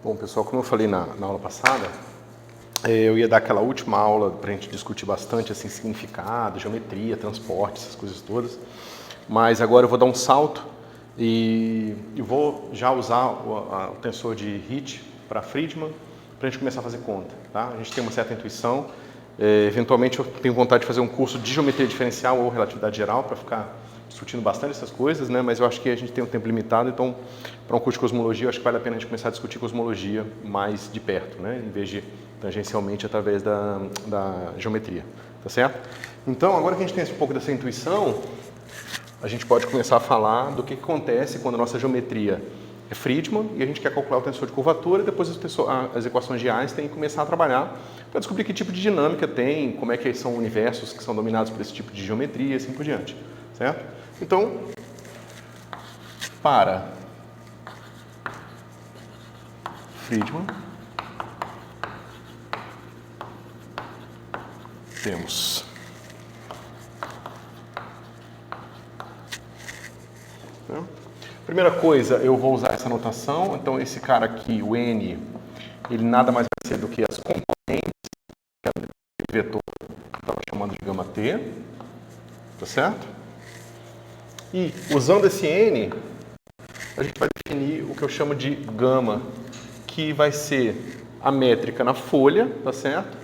Bom, pessoal, como eu falei na aula passada, eu ia dar aquela última aula para a gente discutir bastante assim, significado, geometria, transporte, essas coisas todas. Mas agora eu vou dar um salto e vou já usar o tensor de Hit para Friedman para a gente começar a fazer conta. Tá? A gente tem uma certa intuição. Eventualmente eu tenho vontade de fazer um curso de geometria diferencial ou relatividade geral para ficar discutindo bastante essas coisas, né? Mas eu acho que a gente tem um tempo limitado, então para um curso de cosmologia eu acho que vale a pena a gente começar a discutir cosmologia mais de perto, né? Em vez de tangencialmente através da geometria, tá certo? Então agora que a gente tem um pouco dessa intuição, a gente pode começar a falar do que acontece quando a nossa geometria é Friedman e a gente quer calcular o tensor de curvatura e depois as equações de Einstein e começar a trabalhar para descobrir que tipo de dinâmica tem, como é que são universos que são dominados por esse tipo de geometria e assim por diante, certo? Então, para Friedman, temos primeira coisa, eu vou usar essa notação. Então, esse cara aqui, o N, ele nada mais vai ser do que as componentes do vetor que eu estava chamando de gama T, tá certo? E, usando esse N, a gente vai definir o que eu chamo de gama, que vai ser a métrica na folha, tá certo?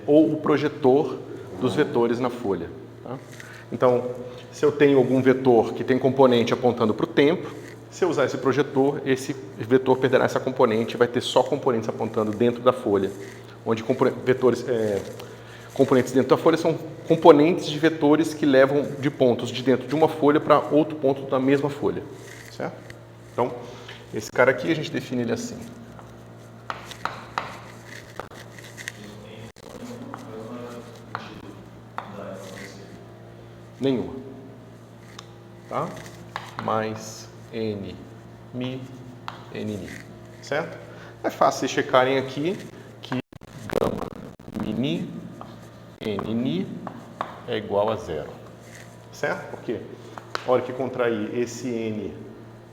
Ou o projetor dos vetores na folha. Tá? Então, se eu tenho algum vetor que tem componente apontando para o tempo, se eu usar esse projetor, esse vetor perderá essa componente e vai ter só componentes apontando dentro da folha, onde componentes dentro da folha são componentes de vetores que levam de pontos de dentro de uma folha para outro ponto da mesma folha. Certo? Então, esse cara aqui a gente define ele assim. Nenhuma. Tá? Mais N, Mi, N, Mi. Certo? É fácil vocês checarem aqui que gama mini N, Ni é igual a zero. Certo? Porque a hora que contrair esse N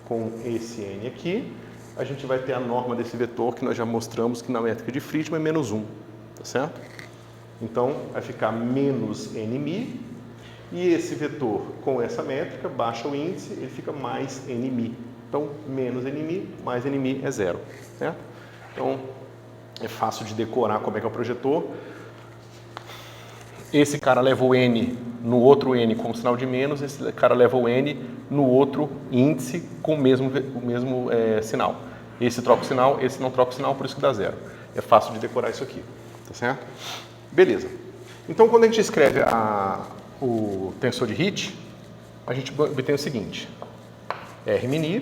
com esse N aqui, a gente vai ter a norma desse vetor que nós já mostramos que na métrica de Friedman é menos 1. Tá certo? Então, vai ficar menos Nmi, e esse vetor com essa métrica, baixa o índice, ele fica mais Nmi. Então, menos Nmi, mais Nmi é zero. Certo? Então, é fácil de decorar como é que é o projetor. Esse cara leva o N no outro N com sinal de menos, esse cara leva o N no outro índice com o mesmo sinal. Esse troca o sinal, esse não troca o sinal, por isso que dá zero. É fácil de decorar isso aqui, tá certo? Beleza. Então, quando a gente escreve o tensor de Hit, a gente obtém o seguinte. R mini,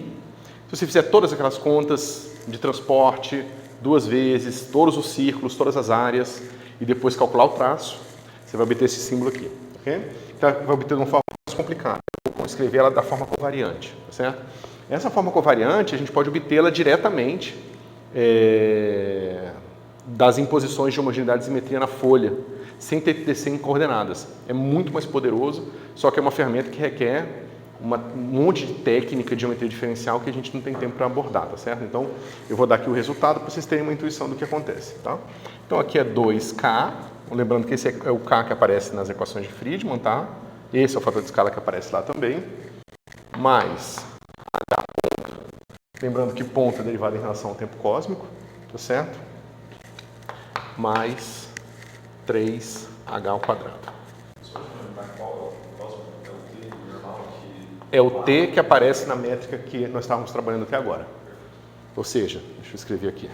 se você fizer todas aquelas contas de transporte, duas vezes, todos os círculos, todas as áreas, e depois calcular o traço, você vai obter esse símbolo aqui. Okay? Então, vai obter de uma forma mais complicada. Eu vou escrever ela da forma covariante, tá certo? Essa forma covariante, a gente pode obtê-la diretamente das imposições de homogeneidade e simetria na folha, sem ter que descer em coordenadas. É muito mais poderoso, só que é uma ferramenta que requer um monte de técnica de geometria diferencial que a gente não tem tempo para abordar, tá certo? Então, eu vou dar aqui o resultado para vocês terem uma intuição do que acontece, tá? Então, aqui é 2K, lembrando que esse é o K que aparece nas equações de Friedman, tá? Esse é o fator de escala que aparece lá também, mais H ponto, lembrando que ponto é derivado em relação ao tempo cósmico, tá certo? Mais 3H ao quadrado. É o T que aparece na métrica que nós estávamos trabalhando até agora. Ou seja, deixa eu escrever aqui.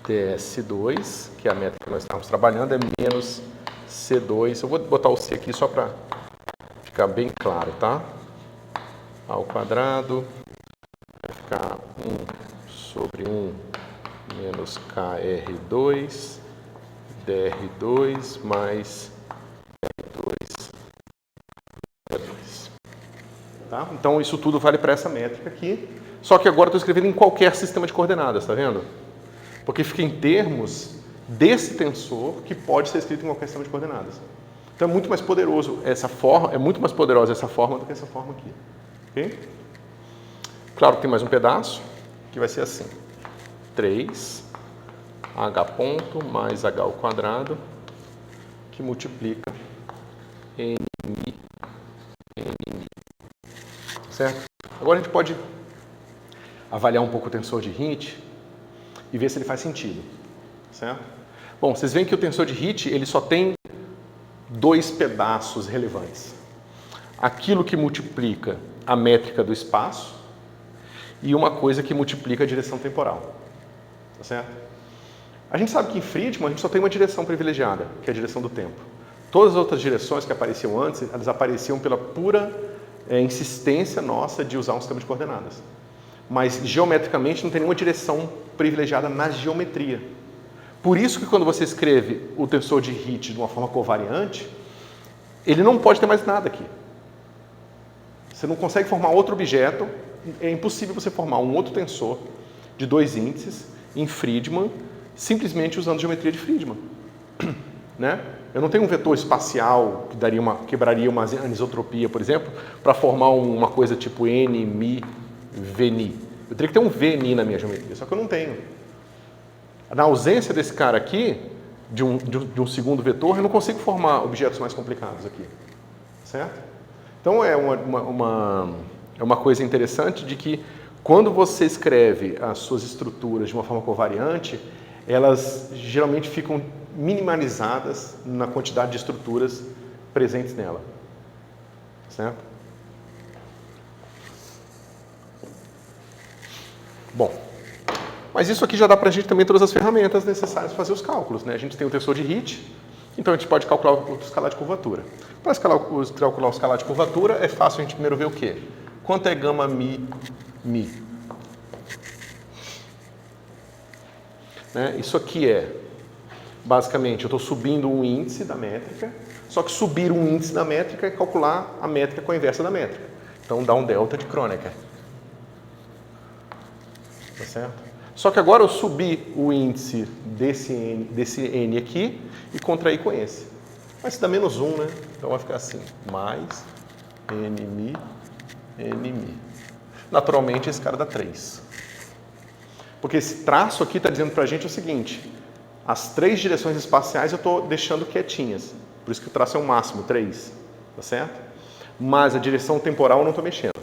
TS2, que é a métrica que nós estávamos trabalhando, é menos C2. Eu vou botar o C aqui só para ficar bem claro, tá? Ao quadrado vai ficar 1 sobre 1 menos KR2, DR2 mais R2, D2. Tá? Então, isso tudo vale para essa métrica aqui. Só que agora eu estou escrevendo em qualquer sistema de coordenadas, tá vendo? Porque fica em termos desse tensor que pode ser escrito em qualquer sistema de coordenadas. Então, é muito mais poderoso essa forma, é muito mais poderosa essa forma do que essa forma aqui. Ok? Claro que tem mais um pedaço. que vai ser assim. 3h ponto mais h ao quadrado, que multiplica n mi, certo? Agora a gente pode avaliar um pouco o tensor de Hit e ver se ele faz sentido, certo? Bom, vocês veem que o tensor de Hit ele só tem dois pedaços relevantes. Aquilo que multiplica a métrica do espaço e uma coisa que multiplica a direção temporal, tá certo? A gente sabe que em Friedman a gente só tem uma direção privilegiada, que é a direção do tempo. Todas as outras direções que apareciam antes, elas apareciam pela pura insistência nossa de usar um sistema de coordenadas. Mas geometricamente não tem nenhuma direção privilegiada na geometria. Por isso que quando você escreve o tensor de Hit de uma forma covariante, ele não pode ter mais nada aqui. Você não consegue formar outro objeto, é impossível você formar um outro tensor de dois índices em Friedman, simplesmente usando geometria de Friedman. Né? Eu não tenho um vetor espacial que quebraria uma anisotropia, por exemplo, para formar uma coisa tipo N, Mi, Vni. Eu teria que ter um Vni na minha geometria, só que eu não tenho. Na ausência desse cara aqui, de um segundo vetor, eu não consigo formar objetos mais complicados aqui. Certo? Então é uma coisa interessante de que quando você escreve as suas estruturas de uma forma covariante, elas geralmente ficam minimalizadas na quantidade de estruturas presentes nela. Certo? Bom, mas isso aqui já dá para a gente também todas as ferramentas necessárias para fazer os cálculos, né? A gente tem o tensor de Hit, então a gente pode calcular o escalar de curvatura. Para calcular o escalar de curvatura, é fácil a gente primeiro ver o quê? Quanto é gama mi? Né? Isso aqui é, basicamente, eu estou subindo um índice da métrica, só que subir um índice da métrica é calcular a métrica com a inversa da métrica. Então dá um delta de Kronecker. Tá certo? Só que agora eu subi o índice desse N aqui e contraí com esse. Mas dá menos 1, né? Então vai ficar assim, mais N mi. Naturalmente esse cara dá 3. Porque esse traço aqui está dizendo para a gente o seguinte, as 3 direções espaciais eu estou deixando quietinhas. Por isso que o traço é o máximo, 3. Tá certo? Mas a direção temporal eu não estou mexendo.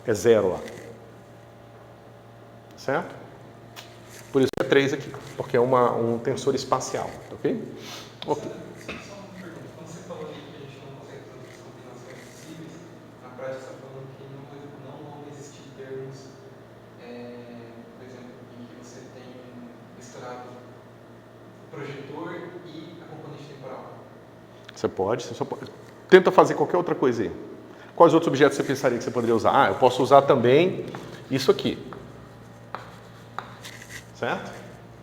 É 0 lá. Certo? Por isso que é 3 aqui, porque é um tensor espacial, ok? Ok. Só uma pergunta. Quando você falou que a gente não consegue fazer as combinações possíveis, na prática você está falando que não vão existir termos, por exemplo, em que você tem misturado o projetor e a componente temporal. Você só pode. Tenta fazer qualquer outra coisa aí. Quais outros objetos você pensaria que você poderia usar? Eu posso usar também isso aqui. Certo?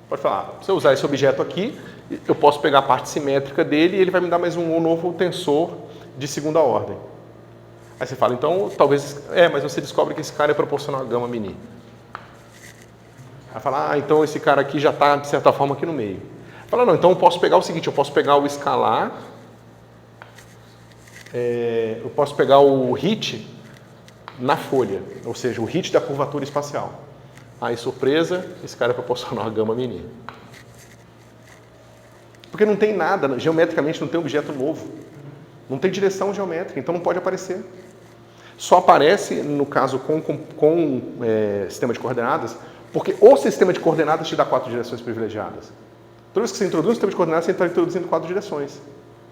Pode falar, se eu usar esse objeto aqui, eu posso pegar a parte simétrica dele e ele vai me dar mais um novo tensor de segunda ordem. Aí você fala, então, talvez... mas você descobre que esse cara é proporcional a gama mini. Aí fala, então esse cara aqui já está, de certa forma, aqui no meio. Fala, não, então eu posso pegar o seguinte, eu posso pegar o escalar, eu posso pegar o Hit na folha, ou seja, o Hit da curvatura espacial. Aí, surpresa, esse cara é proporcional a gama mini. Porque não tem nada, geometricamente não tem objeto novo. Não tem direção geométrica, então não pode aparecer. Só aparece, no caso, com sistema de coordenadas, porque o sistema de coordenadas te dá 4 direções privilegiadas. Toda vez que você introduz um sistema de coordenadas, você está introduzindo 4 direções.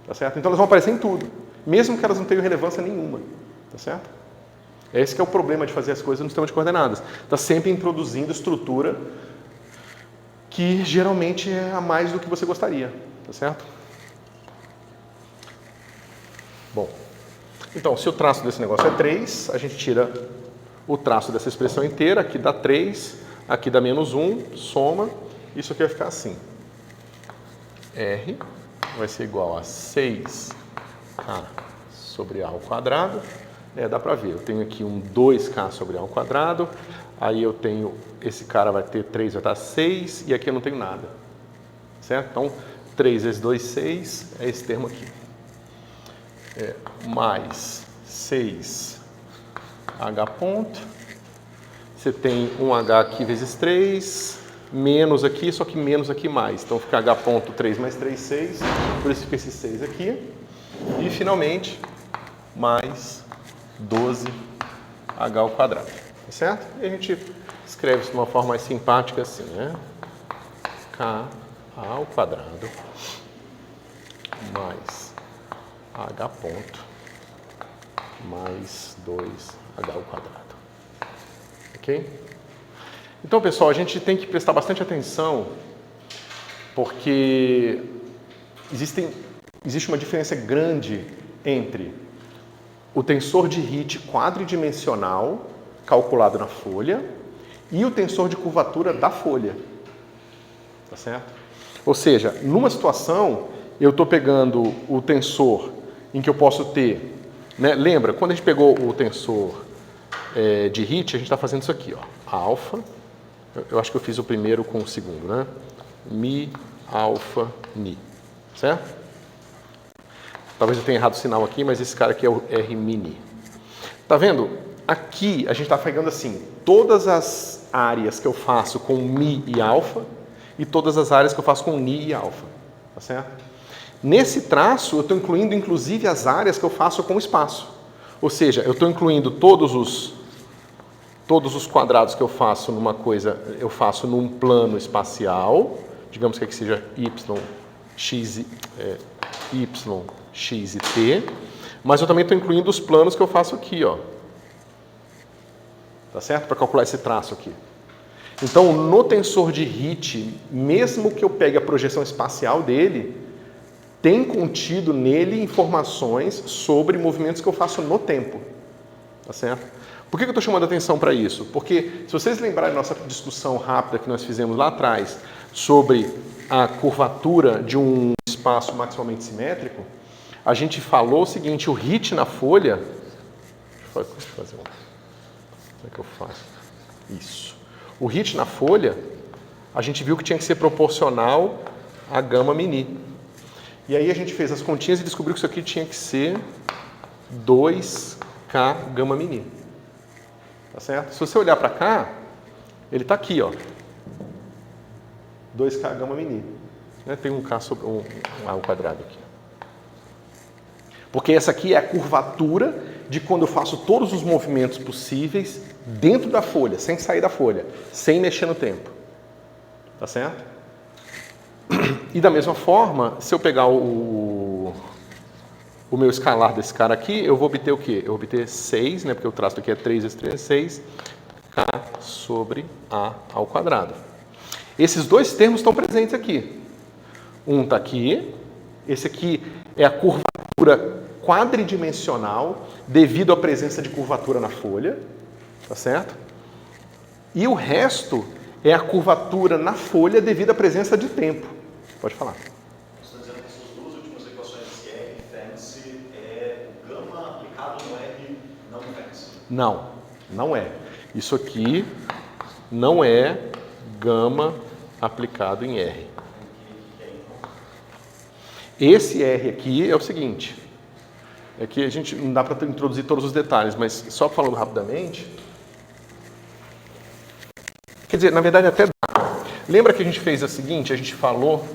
Tá certo? Então elas vão aparecer em tudo, mesmo que elas não tenham relevância nenhuma. Tá certo? Esse que é o problema de fazer as coisas no sistema de coordenadas. Está sempre introduzindo estrutura que geralmente é a mais do que você gostaria. Tá certo? Bom, então, se o traço desse negócio é 3, a gente tira o traço dessa expressão inteira, aqui dá 3, aqui dá menos 1, soma, isso aqui vai ficar assim. R vai ser igual a 6K sobre A ao quadrado. Dá para ver, eu tenho aqui um 2K sobre A ao quadrado, aí eu tenho, esse cara vai ter 3, vai estar 6, e aqui eu não tenho nada. Certo? Então, 3 vezes 2, 6, é esse termo aqui. Mais 6H ponto, Você tem um H aqui vezes 3, menos aqui, só que menos aqui mais. Então fica H ponto 3 mais 3, 6. Por isso fica esse 6 aqui. E finalmente, mais 12H ao quadrado. Tá certo? E a gente escreve isso de uma forma mais simpática assim, né? K ao quadrado mais H ponto mais 2H ao quadrado. Ok? Então, pessoal, a gente tem que prestar bastante atenção porque existe uma diferença grande entre o tensor de Hit quadridimensional calculado na folha e o tensor de curvatura da folha. Tá certo? Ou seja, numa situação, eu estou pegando o tensor em que eu posso ter... Né? Lembra, quando a gente pegou o tensor de Hit, a gente está fazendo isso aqui, ó. Alfa, eu acho que eu fiz o primeiro com o segundo, né? Mi, alfa, ni. Certo? Talvez eu tenha errado o sinal aqui, mas esse cara aqui é o R mini. Tá vendo? Aqui a gente está pegando assim, todas as áreas que eu faço com mi e alfa e todas as áreas que eu faço com ni e alfa. Tá certo? Nesse traço, eu estou incluindo inclusive as áreas que eu faço com espaço. Ou seja, eu estou incluindo todos os quadrados que eu faço numa coisa, eu faço num plano espacial, digamos que aqui seja y, x e t, mas eu também estou incluindo os planos que eu faço aqui, ó. Tá certo? Para calcular esse traço aqui. Então, no tensor de Hit, mesmo que eu pegue a projeção espacial dele, tem contido nele informações sobre movimentos que eu faço no tempo. Tá certo? Por que eu estou chamando a atenção para isso? Porque, se vocês lembrarem da nossa discussão rápida que nós fizemos lá atrás sobre a curvatura de um espaço maximalmente simétrico, a gente falou o seguinte, o Hit na folha... Deixa eu fazer um... Como é que eu faço? Isso. O Hit na folha, a gente viu que tinha que ser proporcional a gama mini. E aí a gente fez as continhas e descobriu que isso aqui tinha que ser 2K gama mini. Tá certo? Se você olhar para cá, ele está aqui, ó. 2K gama mini. Tem um K sobre um A ao quadrado aqui. Porque essa aqui é a curvatura de quando eu faço todos os movimentos possíveis dentro da folha, sem sair da folha, sem mexer no tempo. Tá certo? E da mesma forma, se eu pegar o meu escalar desse cara aqui, eu vou obter o quê? Eu vou obter 6, né? Porque o traço aqui é 3 vezes 3 é 6, K sobre A ao quadrado. Esses dois termos estão presentes aqui. Um está aqui, esse aqui é a curvatura quadridimensional devido à presença de curvatura na folha, tá certo? E o resto é a curvatura na folha devido à presença de tempo. Pode falar. Você está dizendo que essas duas últimas equações de R fancy é o gama aplicado no R não fancy? Não, não é. Isso aqui não é gama aplicado em R. Esse R aqui é o seguinte, é que a gente não dá para introduzir todos os detalhes, mas só falando rapidamente, quer dizer, na verdade até dá. Lembra que a gente fez o seguinte, a gente falou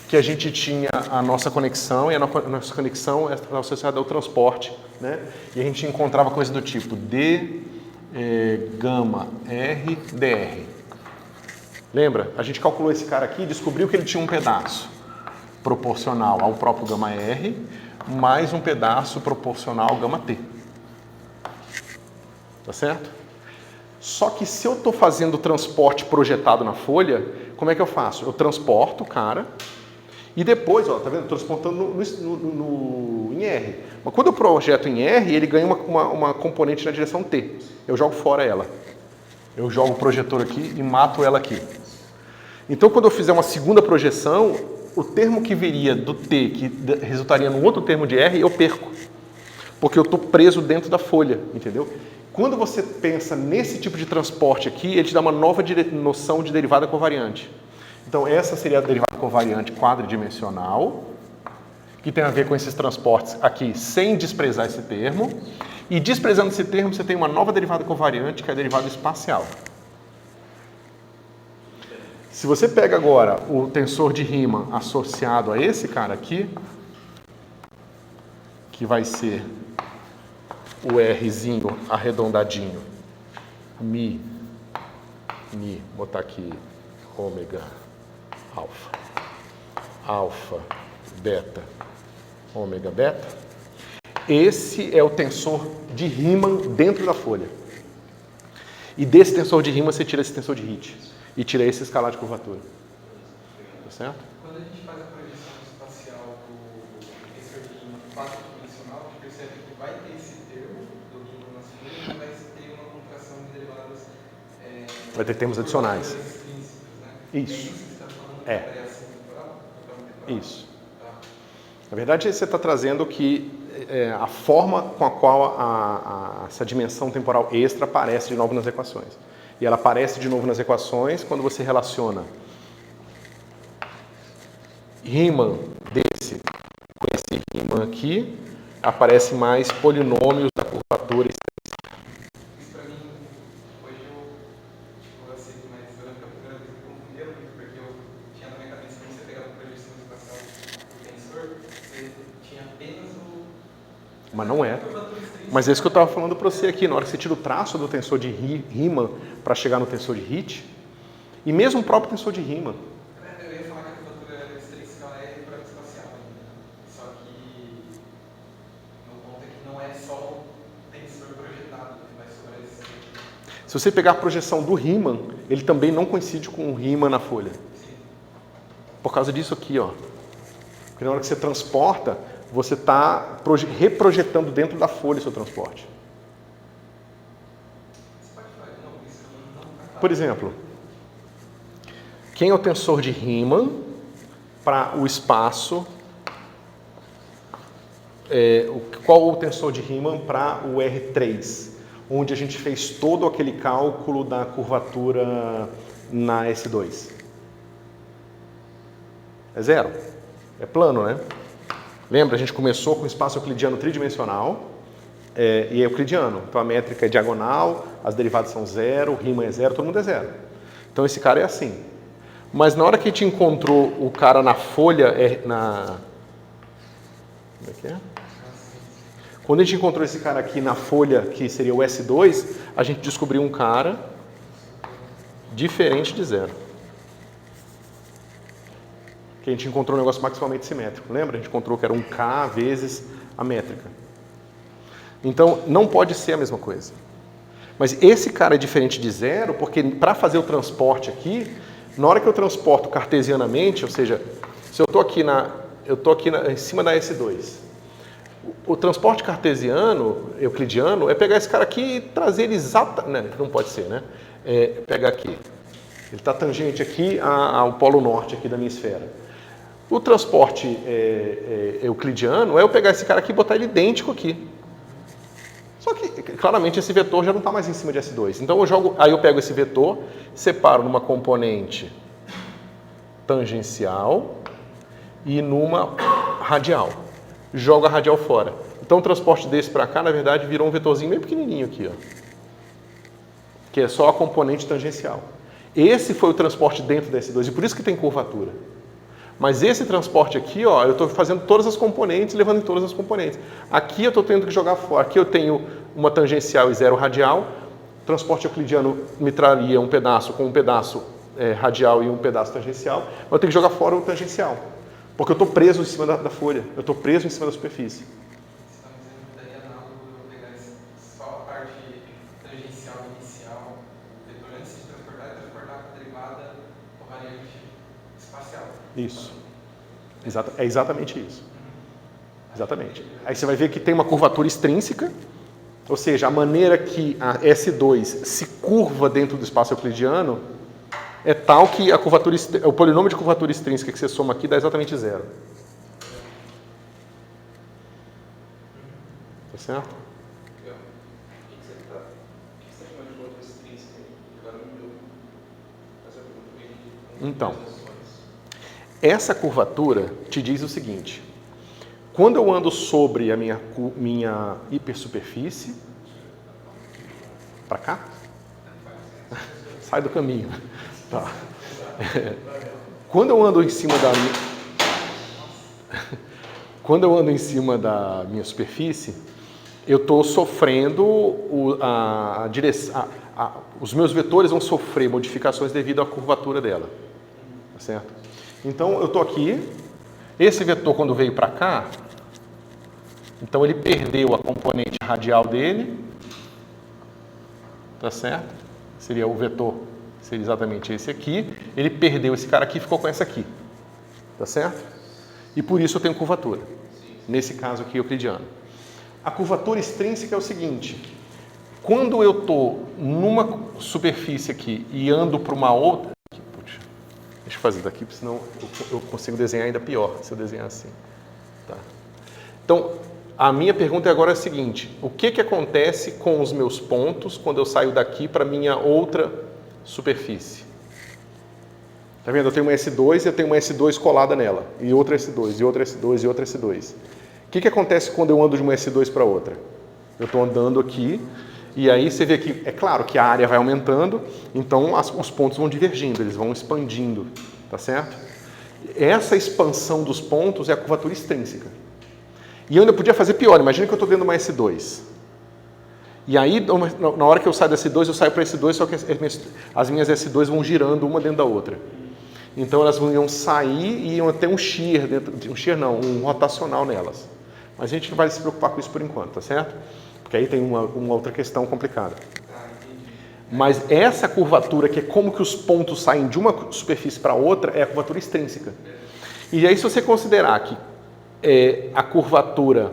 que a gente tinha a nossa conexão e a nossa conexão é associada ao transporte, né? E a gente encontrava coisa do tipo D, gama R, DR. Lembra? A gente calculou esse cara aqui e descobriu que ele tinha um pedaço proporcional ao próprio gama R, mais um pedaço proporcional ao gama T. Tá certo? Só que se eu estou fazendo o transporte projetado na folha, como é que eu faço? Eu transporto o cara e depois, ó, tá vendo? Estou transportando em R. Mas quando eu projeto em R, ele ganha uma componente na direção T. Eu jogo fora ela. Eu jogo o projetor aqui e mato ela aqui. Então, quando eu fizer uma segunda projeção, o termo que viria do T, que resultaria num outro termo de R, eu perco. Porque eu estou preso dentro da folha, entendeu? Quando você pensa nesse tipo de transporte aqui, ele te dá uma nova noção de derivada covariante. Então, essa seria a derivada covariante quadridimensional, que tem a ver com esses transportes aqui, sem desprezar esse termo. E desprezando esse termo, você tem uma nova derivada covariante, que é a derivada espacial. Se você pega agora o tensor de Riemann associado a esse cara aqui, que vai ser o Rzinho arredondadinho, mi, botar aqui ômega, alfa, beta, ômega, beta. Esse é o tensor de Riemann dentro da folha. E desse tensor de Riemann você tira esse tensor de Hit e tira esse escalar de curvatura. Tá certo? Quando a gente faz a projeção espacial do tensor de Riemann 4-dimensional, a gente percebe que vai ter esse termo do Riemann nas folhas, mas vai ter uma contração de derivadas. Vai ter termos adicionais. Extrínsecas, né? Isso. É isso que você está falando? É. Variação temporal? Temporal? Isso. Tá. Na verdade, você está trazendo que a forma com a qual essa dimensão temporal extra aparece de novo nas equações. E ela aparece de novo nas equações quando você relaciona Riemann desse com esse Riemann aqui, aparecem mais polinômios da curvatura. Isso para mim, hoje eu aceito, mas eu lembro que a primeira vez me confundia muito, porque eu tinha na minha cabeça que você pegava a projeção espacial do tensor, você tinha apenas o... Mas não é. Mas é isso que eu estava falando para você aqui. Na hora que você tira o traço do tensor de Riemann para chegar no tensor de Hit, e mesmo o próprio tensor de Riemann. Eu ia falar que a curvatura era extrínseca, ela é para espacial ainda. Só que meu ponto é que não é só o tensor projetado que vai sobre esse. Se você pegar a projeção do Riemann, ele também não coincide com o Riemann na folha. Sim. Por causa disso aqui, ó. Porque na hora que você transporta, você está reprojetando dentro da folha o seu transporte. Você pode falar de novo isso? Não. Por exemplo, quem é o tensor de Riemann para o espaço? Qual o tensor de Riemann para o R3? Onde a gente fez todo aquele cálculo da curvatura na S2. É zero. É plano, né? Lembra, a gente começou com espaço euclidiano tridimensional e é euclidiano. Então a métrica é diagonal, as derivadas são zero, o Riemann é zero, todo mundo é zero. Então esse cara é assim. Mas na hora que a gente encontrou o cara na folha, Como é que é? Quando a gente encontrou esse cara aqui na folha, que seria o S2, a gente descobriu um cara diferente de zero. Que a gente encontrou um negócio maximalmente simétrico. Lembra? A gente encontrou que era um K vezes a métrica. Então, não pode ser a mesma coisa. Mas esse cara é diferente de zero, porque para fazer o transporte aqui, na hora que eu transporto cartesianamente, ou seja, se eu estou aqui, em cima da S2, o transporte cartesiano, euclidiano, é pegar esse cara aqui e trazer ele exatamente... Não pode ser, né? Pegar aqui. Ele está tangente aqui ao polo norte aqui da minha esfera. O transporte euclidiano é eu pegar esse cara aqui e botar ele idêntico aqui. Só que, claramente, esse vetor já não está mais em cima de S2. Então, aí eu pego esse vetor, separo numa componente tangencial e numa radial. Jogo a radial fora. Então, o transporte desse para cá, na verdade, virou um vetorzinho bem pequenininho aqui, ó, que é só a componente tangencial. Esse foi o transporte dentro da S2, e por isso que tem curvatura. Mas esse transporte aqui, ó, eu estou fazendo todas as componentes, levando em todas as componentes. Aqui eu estou tendo que jogar fora. Aqui eu tenho uma tangencial e zero radial. O transporte euclidiano me traria um pedaço com um pedaço radial e um pedaço tangencial. Mas eu tenho que jogar fora o tangencial. Porque eu estou preso em cima da folha. Eu estou preso em cima da superfície. Você está dizendo que daí é análogo eu pegar só a parte tangencial inicial, o vetor antes de transportar e transportar a derivada covariante espacial. Isso. É exatamente isso. Exatamente. Aí você vai ver que tem uma curvatura extrínseca, ou seja, a maneira que a S2 se curva dentro do espaço euclidiano é tal que o polinômio de curvatura extrínseca que você soma aqui dá exatamente zero. Tá certo? O que você está chamando de curvatura extrínseca? Agora não deu. Mas eu pergunto bem. Então, essa curvatura te diz o seguinte: Quando eu ando sobre a minha hipersuperfície, para cá? Sai do caminho. Tá. Quando eu ando em cima da minha superfície, eu estou sofrendo os meus vetores vão sofrer modificações devido à curvatura dela, tá certo? Então eu estou aqui, esse vetor quando veio para cá, então ele perdeu a componente radial dele, tá certo? Seria o vetor, seria exatamente esse aqui. Ele perdeu esse cara aqui e ficou com essa aqui, tá certo? E por isso eu tenho curvatura. Nesse caso aqui euclidiano. A curvatura extrínseca é o seguinte: quando eu estou numa superfície aqui e ando para uma outra, deixa eu fazer daqui, porque senão eu consigo desenhar ainda pior se eu desenhar assim. Tá. Então, a minha pergunta agora é a seguinte: o que acontece com os meus pontos quando eu saio daqui para minha outra superfície? Tá vendo? Eu tenho uma S2 e eu tenho uma S2 colada nela, e outra S2, e outra S2, e outra S2. O que acontece quando eu ando de uma S2 para outra? Eu estou andando aqui, e aí você vê que, é claro que a área vai aumentando, então os pontos vão divergindo, eles vão expandindo, tá certo? Essa expansão dos pontos é a curvatura extrínseca. E eu ainda podia fazer pior, imagina que eu estou dentro de uma S2. E aí, na hora que eu saio da S2, eu saio para S2, só que as minhas S2 vão girando uma dentro da outra. Então elas iam sair e iam ter um shear, um rotacional nelas. Mas a gente não vai se preocupar com isso por enquanto, tá certo? Porque aí tem uma outra questão complicada. Mas essa curvatura, que é como que os pontos saem de uma superfície para outra, é a curvatura extrínseca. E aí, se você considerar que a curvatura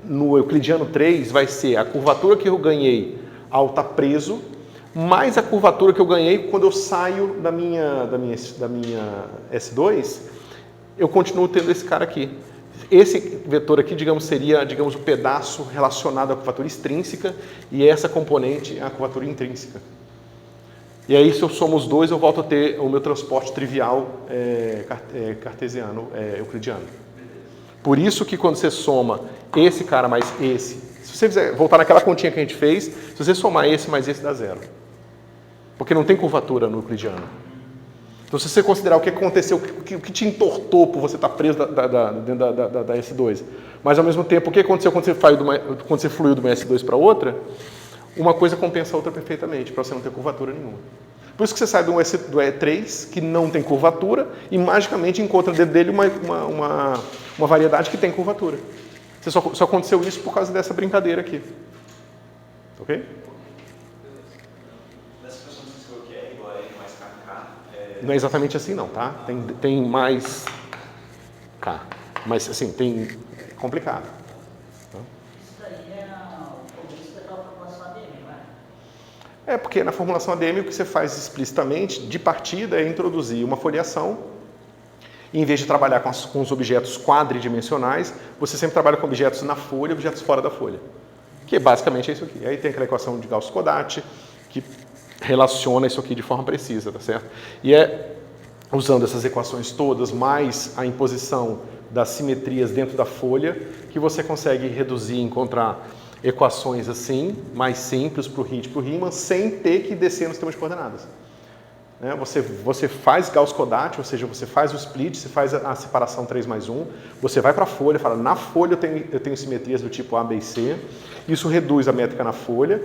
no euclidiano 3 vai ser a curvatura que eu ganhei ao estar preso, mais a curvatura que eu ganhei quando eu saio da minha S2, eu continuo tendo esse cara aqui. Esse vetor aqui, seria o pedaço relacionado à curvatura extrínseca, e essa componente é a curvatura intrínseca. E aí, se eu somo os dois, eu volto a ter o meu transporte trivial cartesiano, euclidiano. Por isso que quando você soma esse cara mais esse, se você fizer, voltar naquela continha que a gente fez, se você somar esse mais esse, dá zero. Porque não tem curvatura no euclidiano. Então, se você considerar o que aconteceu, o que te entortou por você estar preso dentro da S2, mas ao mesmo tempo, o que aconteceu quando você fluiu de uma S2 para outra, uma coisa compensa a outra perfeitamente, para você não ter curvatura nenhuma. Por isso que você sai do E3, que não tem curvatura, e magicamente encontra dentro dele uma variedade que tem curvatura. Só aconteceu isso por causa dessa brincadeira aqui. Ok? Não é exatamente assim não, tá? Tem mais K. Mas assim, tem complicado. Tá? Isso daí é o começo daquela formulação ADM, não é? É, porque na formulação ADM o que você faz explicitamente, de partida, é introduzir uma foliação. E em vez de trabalhar com os objetos quadridimensionais, você sempre trabalha com objetos na folha e objetos fora da folha. Que basicamente é isso aqui. Aí tem aquela equação de Gauss-Kodály, que relaciona isso aqui de forma precisa, tá certo? E é usando essas equações todas, mais a imposição das simetrias dentro da folha, que você consegue reduzir e encontrar equações assim, mais simples para o Hit e para o Riemann, sem ter que descer no sistema de coordenadas. Você faz Gauss-Kodály, ou seja, você faz o split, você faz a separação 3+1, você vai para a folha, fala, na folha eu tenho simetrias do tipo A, B e C, isso reduz a métrica na folha.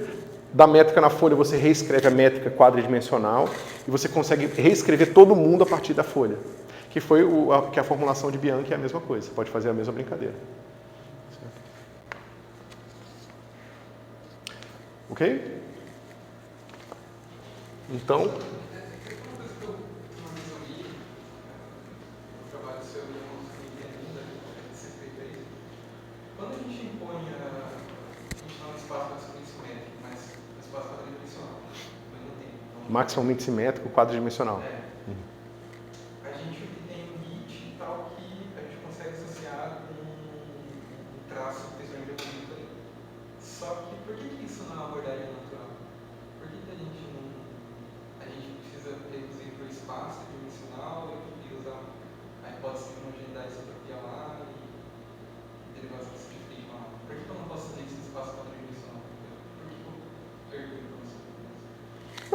Da métrica na folha, você reescreve a métrica quadridimensional e você consegue reescrever todo mundo a partir da folha. Que foi que a formulação de Bianchi é a mesma coisa. Você pode fazer a mesma brincadeira. Certo? Ok? Então... Quando a gente impõe a gente não espaço maximamente simétrico, mas espaço quadridimensional, ao mesmo tempo. Então, maximamente simétrico, quadridimensional. A gente tem um Hit e tal que a gente consegue associar com um traço tensorial de movimento ali. Só que por que isso não é uma abordagem natural? Por que a gente precisa reduzir para o espaço dimensional e usar a hipótese de homogeneidade?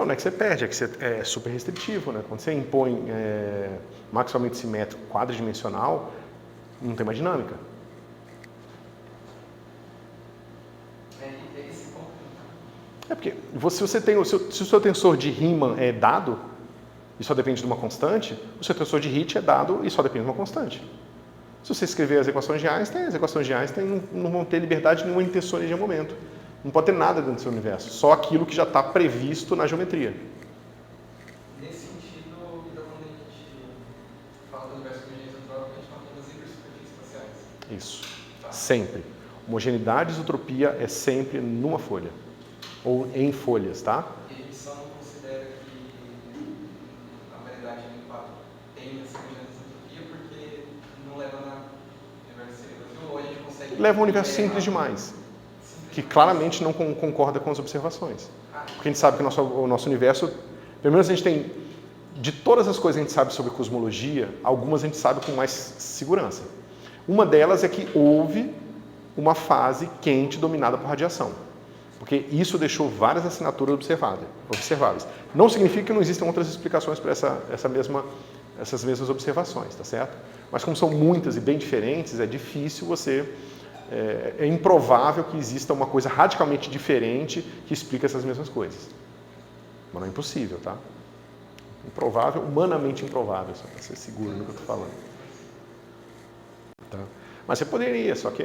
Não é que você perde, é que você é super restritivo, né? Quando você impõe maximamente simétrico, quadridimensional, não tem mais dinâmica. É esse ponto. É porque se o seu tensor de Riemann é dado e só depende de uma constante, o seu tensor de Hit é dado e só depende de uma constante. Se você escrever as equações de Einstein não vão ter liberdade nenhuma em tensor de momento. Não pode ter nada dentro do seu universo, só aquilo que já está previsto na geometria. Nesse sentido, então, quando a gente fala do universo homogeneizotrópico, a gente está falando das hipersuperfícies espaciais. Isso. Sempre. Homogeneidade e isotropia é sempre numa folha. Ou em folhas, tá? E a gente só não considera que a variedade M4 tem essa isotropia porque não leva na universo cerebral. Ou a gente consegue... Leva a um universo simples demais. Que claramente não concorda com as observações. Porque a gente sabe que o nosso universo, pelo menos a gente tem, de todas as coisas que a gente sabe sobre cosmologia, algumas a gente sabe com mais segurança. Uma delas é que houve uma fase quente dominada por radiação. Porque isso deixou várias assinaturas observáveis. Não significa que não existam outras explicações para essas mesmas observações, tá certo? Mas como são muitas e bem diferentes, é difícil você... É improvável que exista uma coisa radicalmente diferente que explique essas mesmas coisas. Mas não é impossível, tá? Improvável, humanamente improvável, só para ser seguro no que eu estou falando. Tá? Mas você poderia, só que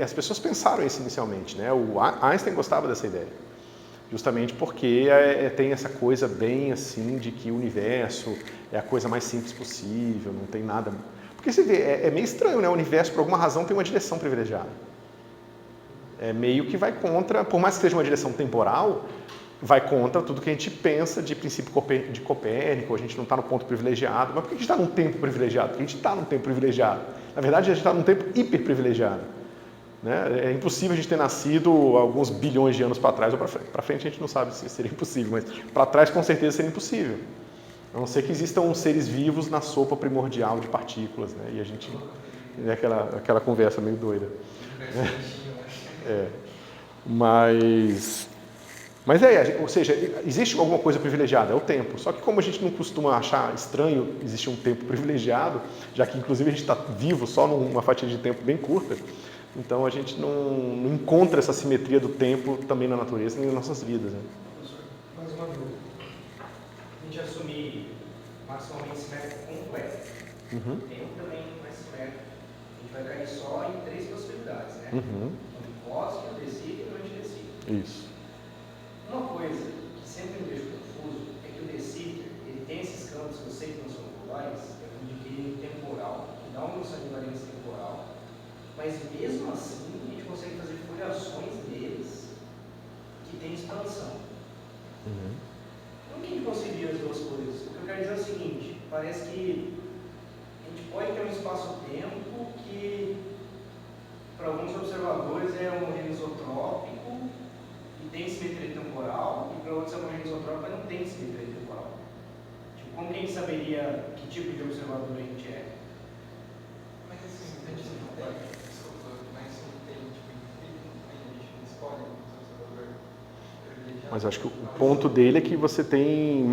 as pessoas pensaram isso inicialmente, né? O Einstein gostava dessa ideia, justamente porque tem essa coisa bem assim de que o universo é a coisa mais simples possível, não tem nada... Porque você vê, é meio estranho, né? O universo, por alguma razão, tem uma direção privilegiada. É meio que vai contra, por mais que seja uma direção temporal, vai contra tudo que a gente pensa de princípio de Copérnico, a gente não está no ponto privilegiado. Mas por que a gente está num tempo privilegiado? Porque a gente está num tempo privilegiado. Na verdade, a gente está num tempo hiper privilegiado. Né? É impossível a gente ter nascido alguns bilhões de anos para trás, ou para frente a gente não sabe se seria impossível, mas para trás com certeza seria impossível. A não ser que existam seres vivos na sopa primordial de partículas, né? E a gente... É aquela conversa meio doida. Mas ou seja, existe alguma coisa privilegiada, é o tempo. Só que como a gente não costuma achar estranho existir um tempo privilegiado, já que inclusive a gente está vivo só numa fatia de tempo bem curta, então a gente não encontra essa simetria do tempo também na natureza nem nas nossas vidas. Né? Mais uma dúvida. A gente assumir maximalmente simétrico completo. Tempo também mais simétrico. A gente vai cair só em 3 possibilidades, né? O cósmico, o decídio e o antidecídio. Isso. Uma coisa que sempre me deixa confuso é que o decídio, ele tem esses campos que eu sei que não são polares, é um adquirido temporal, que dá uma noção de invariância temporal, mas mesmo assim a gente consegue fazer foliações deles que tem expansão. Como que a gente concilia as duas coisas? O que eu quero dizer é o seguinte, parece que a gente pode ter um espaço-tempo que para alguns observadores é homogeneizotrópico e tem simetria temporal, e para outros é homogeneizotrópico e não tem simetria temporal. Tipo, como que a gente saberia que tipo de observador a gente é? Mas assim, a gente não tem, mas não tem, tipo, a gente não escolhe o observador privilegiado. Mas acho que o ponto dele é que você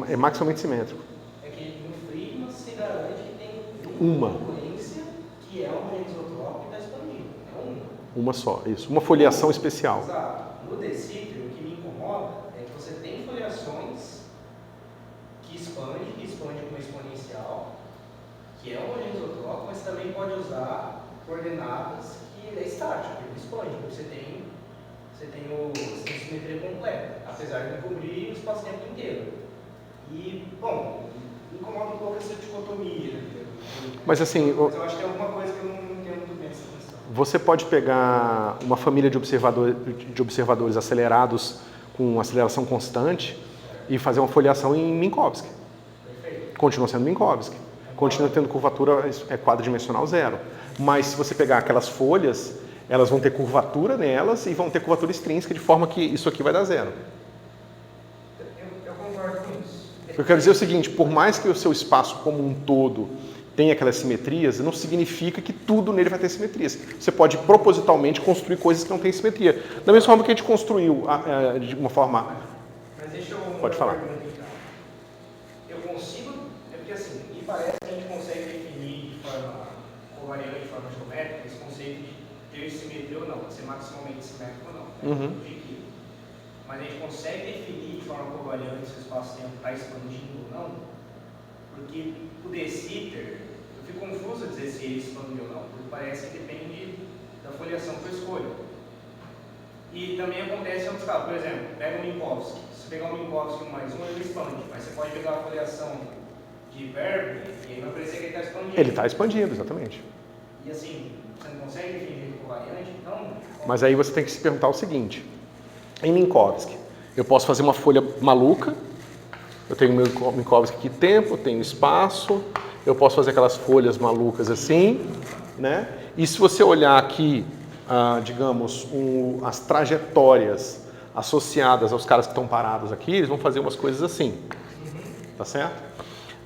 é maximamente simétrico. É que no Friedman se garante que tem uma congruência que é homogeneizotrópico e está expandindo. É uma só, isso. Uma foliação especial. Exato. No decídio, o que me incomoda é que você tem foliações que expande com uma exponencial, que é homogeneizotrópico, mas também pode usar coordenadas que é estático, que não expande, porque você tem simetria completa, apesar de não cobrir o espaço-tempo inteiro. E, bom, me incomoda um pouco essa dicotomia. Mas assim... Mas eu acho que é alguma coisa que eu não entendo muito bem essa questão. Você pode pegar uma família de observadores acelerados com aceleração constante e fazer uma foliação em Minkowski. Perfeito. Continua sendo Minkowski. Continua tendo curvatura quadridimensional zero. Mas se você pegar aquelas folhas, elas vão ter curvatura nelas e vão ter curvatura extrínseca, de forma que isso aqui vai dar zero. Eu concordo com isso. Eu quero dizer o seguinte, por mais que o seu espaço como um todo tenha aquelas simetrias, não significa que tudo nele vai ter simetrias. Você pode propositalmente construir coisas que não têm simetria. Da mesma forma que a gente construiu de uma forma... Mas deixa eu Pode falar. pergunta, então. Eu consigo, é porque assim, me parece que a gente consegue definir de forma covariante, de forma geométrica, esse conceito de ter simetria ou não, ser maximalmente simétrico ou não, né? Uhum. Mas a gente consegue definir de forma covariante se o espaço-tempo está expandindo ou não, porque o de Sitter, eu fico confuso a dizer se ele expande ou não, porque parece que depende da foliação que eu escolho. E também acontece em outros casos, por exemplo, pega um Minkowski. Se pegar um Minkowski 1 mais 1, ele expande, mas você pode pegar a foliação de hipérbole e aí vai parecer que ele está expandindo. Ele está expandindo, exatamente. E assim, você não consegue definir o covariante, então... Mas aí você tem que se perguntar o seguinte. Em Minkowski, eu posso fazer uma folha maluca. Eu tenho meu Minkowski aqui tempo, eu tenho espaço. Eu posso fazer aquelas folhas malucas assim, né? E se você olhar aqui, digamos, as trajetórias associadas aos caras que estão parados aqui, eles vão fazer umas coisas assim. Tá certo?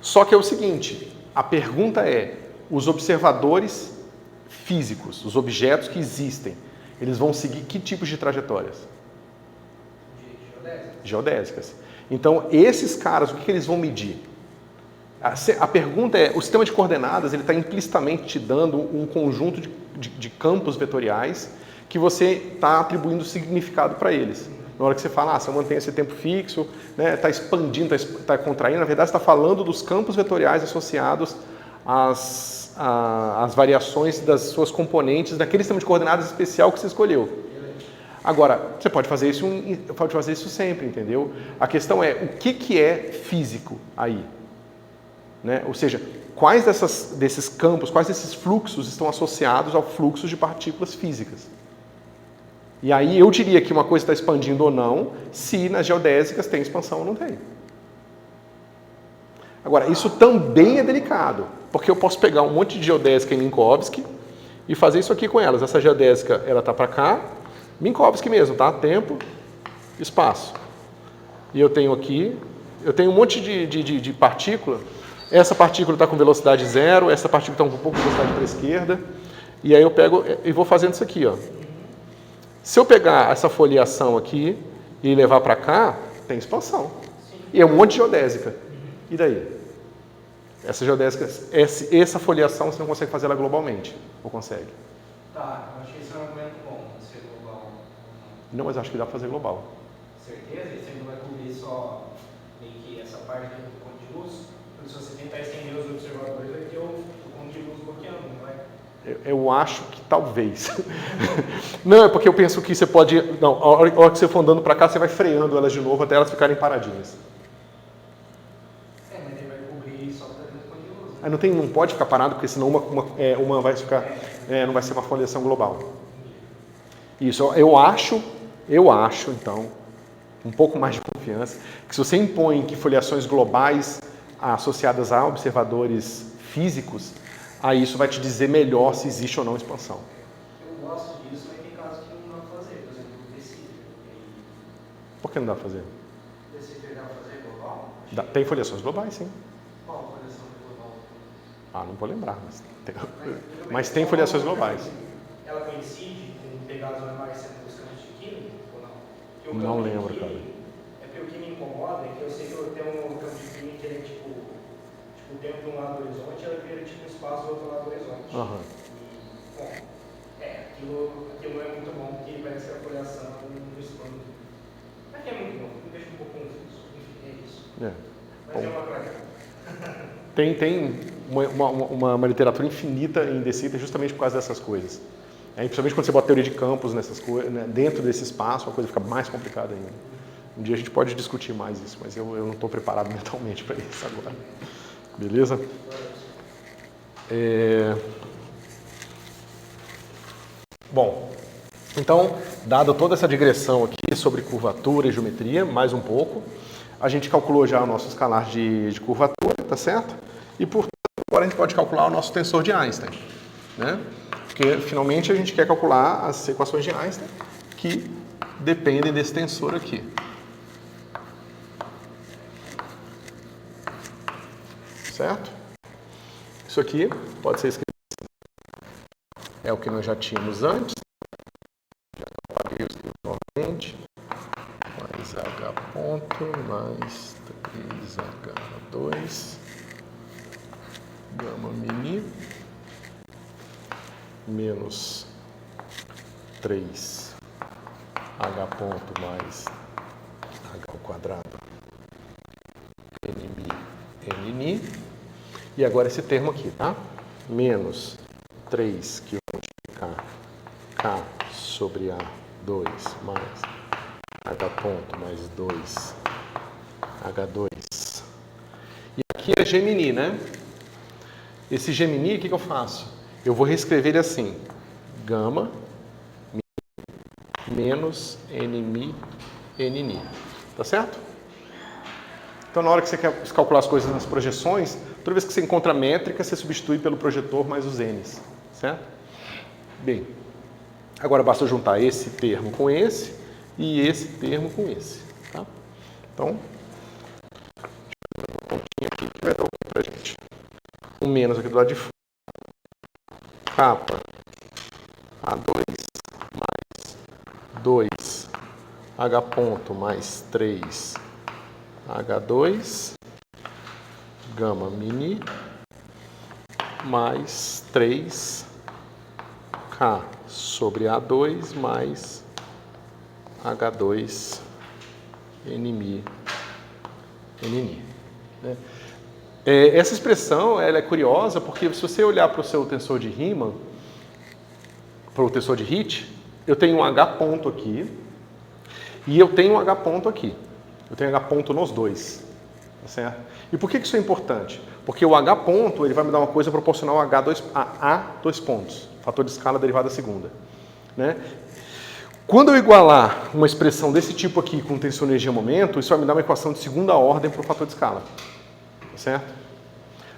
Só que é o seguinte, a pergunta é, os observadores físicos, os objetos que existem, eles vão seguir que tipos de trajetórias? Geodésicas. Então, esses caras, o que eles vão medir? A pergunta é, o sistema de coordenadas, ele está implicitamente te dando um conjunto de campos vetoriais que você está atribuindo significado para eles. Na hora que você fala, se eu mantenho esse tempo fixo, está expandindo, está contraindo, na verdade, você está falando dos campos vetoriais associados às variações das suas componentes daquele sistema de coordenadas especial que você escolheu. Agora, você pode fazer isso sempre, entendeu? A questão é, o que é físico aí? Né? Ou seja, quais desses campos, quais desses fluxos estão associados ao fluxo de partículas físicas? E aí eu diria que uma coisa está expandindo ou não, se nas geodésicas tem expansão ou não tem. Agora, isso também é delicado, porque eu posso pegar um monte de geodésica em Minkowski e fazer isso aqui com elas. Essa geodésica, ela está para cá, Minkowski mesmo, tá? Tempo, espaço. E eu tenho aqui, eu tenho um monte de partícula. Essa partícula está com velocidade zero, essa partícula está com um pouco de velocidade para a esquerda. E aí eu pego e vou fazendo isso aqui, ó. Se eu pegar essa foliação aqui e levar para cá, tem expansão. E é um monte de geodésica. E daí? Essa geodésica, essa foliação você não consegue fazer ela globalmente. Ou consegue? Tá, eu acho que esse é um argumento bom, ser global. Não, mas acho que dá para fazer global. Certeza? E você não vai cobrir só meio que essa parte do ponto de luz? Porque se você tentar estender os observadores, vai ter o ponto de luz bloqueando, não vai? Eu acho que talvez. Não, é porque eu penso que você pode... Não, a hora que você for andando para cá, você vai freando elas de novo até elas ficarem paradinhas. Mas ele vai cobrir só para dentro do ponto de luz. Né? Aí não pode ficar parado, porque senão uma vai ficar... não vai ser uma foliação global. Isso, eu acho, então, um pouco mais de confiança, que se você impõe que foliações globais associadas a observadores físicos, aí isso vai te dizer melhor se existe ou não expansão. Eu gosto disso, mas tem casos que não dá para fazer. Por exemplo, o Decider. Por que não dá para fazer? O Decider dá para fazer global? Tem foliações globais, sim. Qual a foliação global? Não vou lembrar, mas tem foliações globais. Ela coincide com pegar as normais sempre dos campos de Killing ou não? Porque o Não campo de lembro, Killing, cara. É porque o que me incomoda é que eu sei que eu tenho um campo de Killing que ele é tipo o tempo de um lado do horizonte, ela vira tipo um espaço do outro lado do horizonte. Uhum. E, bom, aquilo não é muito bom, porque parece que a foliação não expande. Mas que é muito bom, me deixa um pouco confuso. Enfim, é isso. Mas Bom. é uma coisa. Tem uma literatura infinita em De Sitter justamente por causa dessas coisas. Principalmente quando você bota teoria de campos nessas coisas, né, dentro desse espaço, a coisa fica mais complicada ainda. Um dia a gente pode discutir mais isso, mas eu não estou preparado mentalmente para isso agora. Beleza? Bom, então, dada toda essa digressão aqui sobre curvatura e geometria, mais um pouco, a gente calculou já o nosso escalar de curvatura, tá certo? E, portanto, agora a gente pode calcular o nosso tensor de Einstein, né? Porque, finalmente, a gente quer calcular as equações de Einstein que dependem desse tensor aqui. Certo? Isso aqui pode ser escrito assim. É o que nós já tínhamos antes. Já apaguei o escrito novamente. Mais H ponto mais 3H2 gama mini menos 3H ponto mais H ao quadrado NMI. E agora esse termo aqui, tá? Menos 3 que eu vou multiplicar K sobre A2 mais H ponto mais 2 H2. E aqui é Gemini, né? Esse Gemini, o que eu faço? Eu vou reescrever ele assim. Gama menos NMI NNI. Tá certo? Então, na hora que você quer calcular as coisas nas projeções, toda vez que você encontra a métrica, você substitui pelo projetor mais os N's. Certo? Bem, agora basta juntar esse termo com esse e esse termo com esse. Tá? Então, uma continha aqui que vai dar o que pra gente? Um menos aqui do lado de fora. Capa A2 mais 2 H ponto mais 3 H2 gama mini mais 3 K sobre A2 mais H2 NMI NNI. Né? Essa expressão ela é curiosa porque se você olhar para o seu tensor de Riemann, para o tensor de Hit, eu tenho um H ponto aqui e eu tenho um H ponto aqui. Eu tenho H ponto nos dois. Tá certo? E por que isso é importante? Porque o H ponto ele vai me dar uma coisa proporcional a A2 pontos, fator de escala derivada segunda. Né? Quando eu igualar uma expressão desse tipo aqui com tensor energia-momento, isso vai me dar uma equação de segunda ordem para o fator de escala. Certo?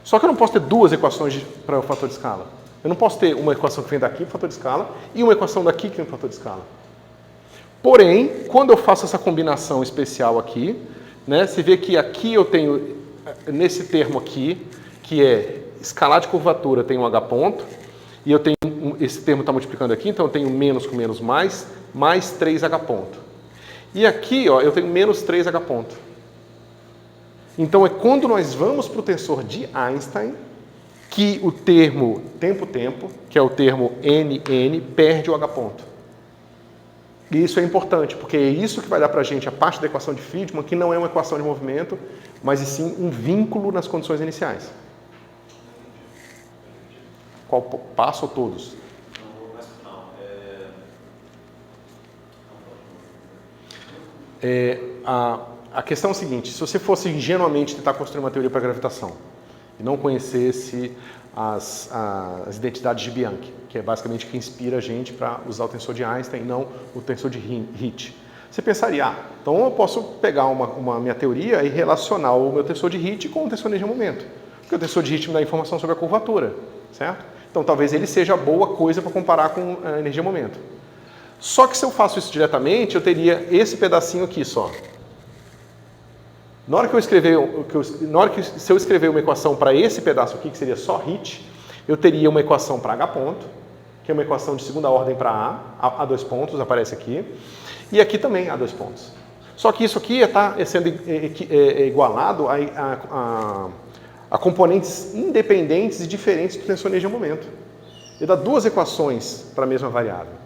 Só que eu não posso ter duas equações para o fator de escala. Eu não posso ter uma equação que vem daqui para o fator de escala e uma equação daqui que vem para o fator de escala. Porém, quando eu faço essa combinação especial aqui, né, você vê que aqui eu tenho, nesse termo aqui, que é escalar de curvatura, tem um H ponto, e eu tenho, esse termo está multiplicando aqui, então eu tenho menos com menos mais 3H ponto. E aqui, ó, eu tenho menos 3H ponto. Então, é quando nós vamos para o tensor de Einstein que o termo tempo-tempo, que é o termo NN, perde o H ponto. E isso é importante, porque é isso que vai dar para a gente a parte da equação de Friedmann, que não é uma equação de movimento, mas e sim um vínculo nas condições iniciais. Qual passo ou todos? A questão é a seguinte, se você fosse ingenuamente tentar construir uma teoria para a gravitação e não conhecesse as identidades de Bianchi, que é basicamente que inspira a gente para usar o tensor de Einstein e não o tensor de Hit, você pensaria, então eu posso pegar uma minha teoria e relacionar o meu tensor de Hit com o tensor de energia-momento, porque o tensor de Hit me dá informação sobre a curvatura, certo? Então talvez ele seja boa coisa para comparar com a energia-momento. Só que se eu faço isso diretamente, eu teria esse pedacinho aqui só. Na hora que eu escrever, se eu escrever uma equação para esse pedaço aqui, que seria só Hit, eu teria uma equação para H ponto, que é uma equação de segunda ordem para A, A2 pontos, aparece aqui, e aqui também A2 pontos. Só que isso aqui está sendo igualado a componentes independentes e diferentes do tensor energia-momento. Ele dá duas equações para a mesma variável.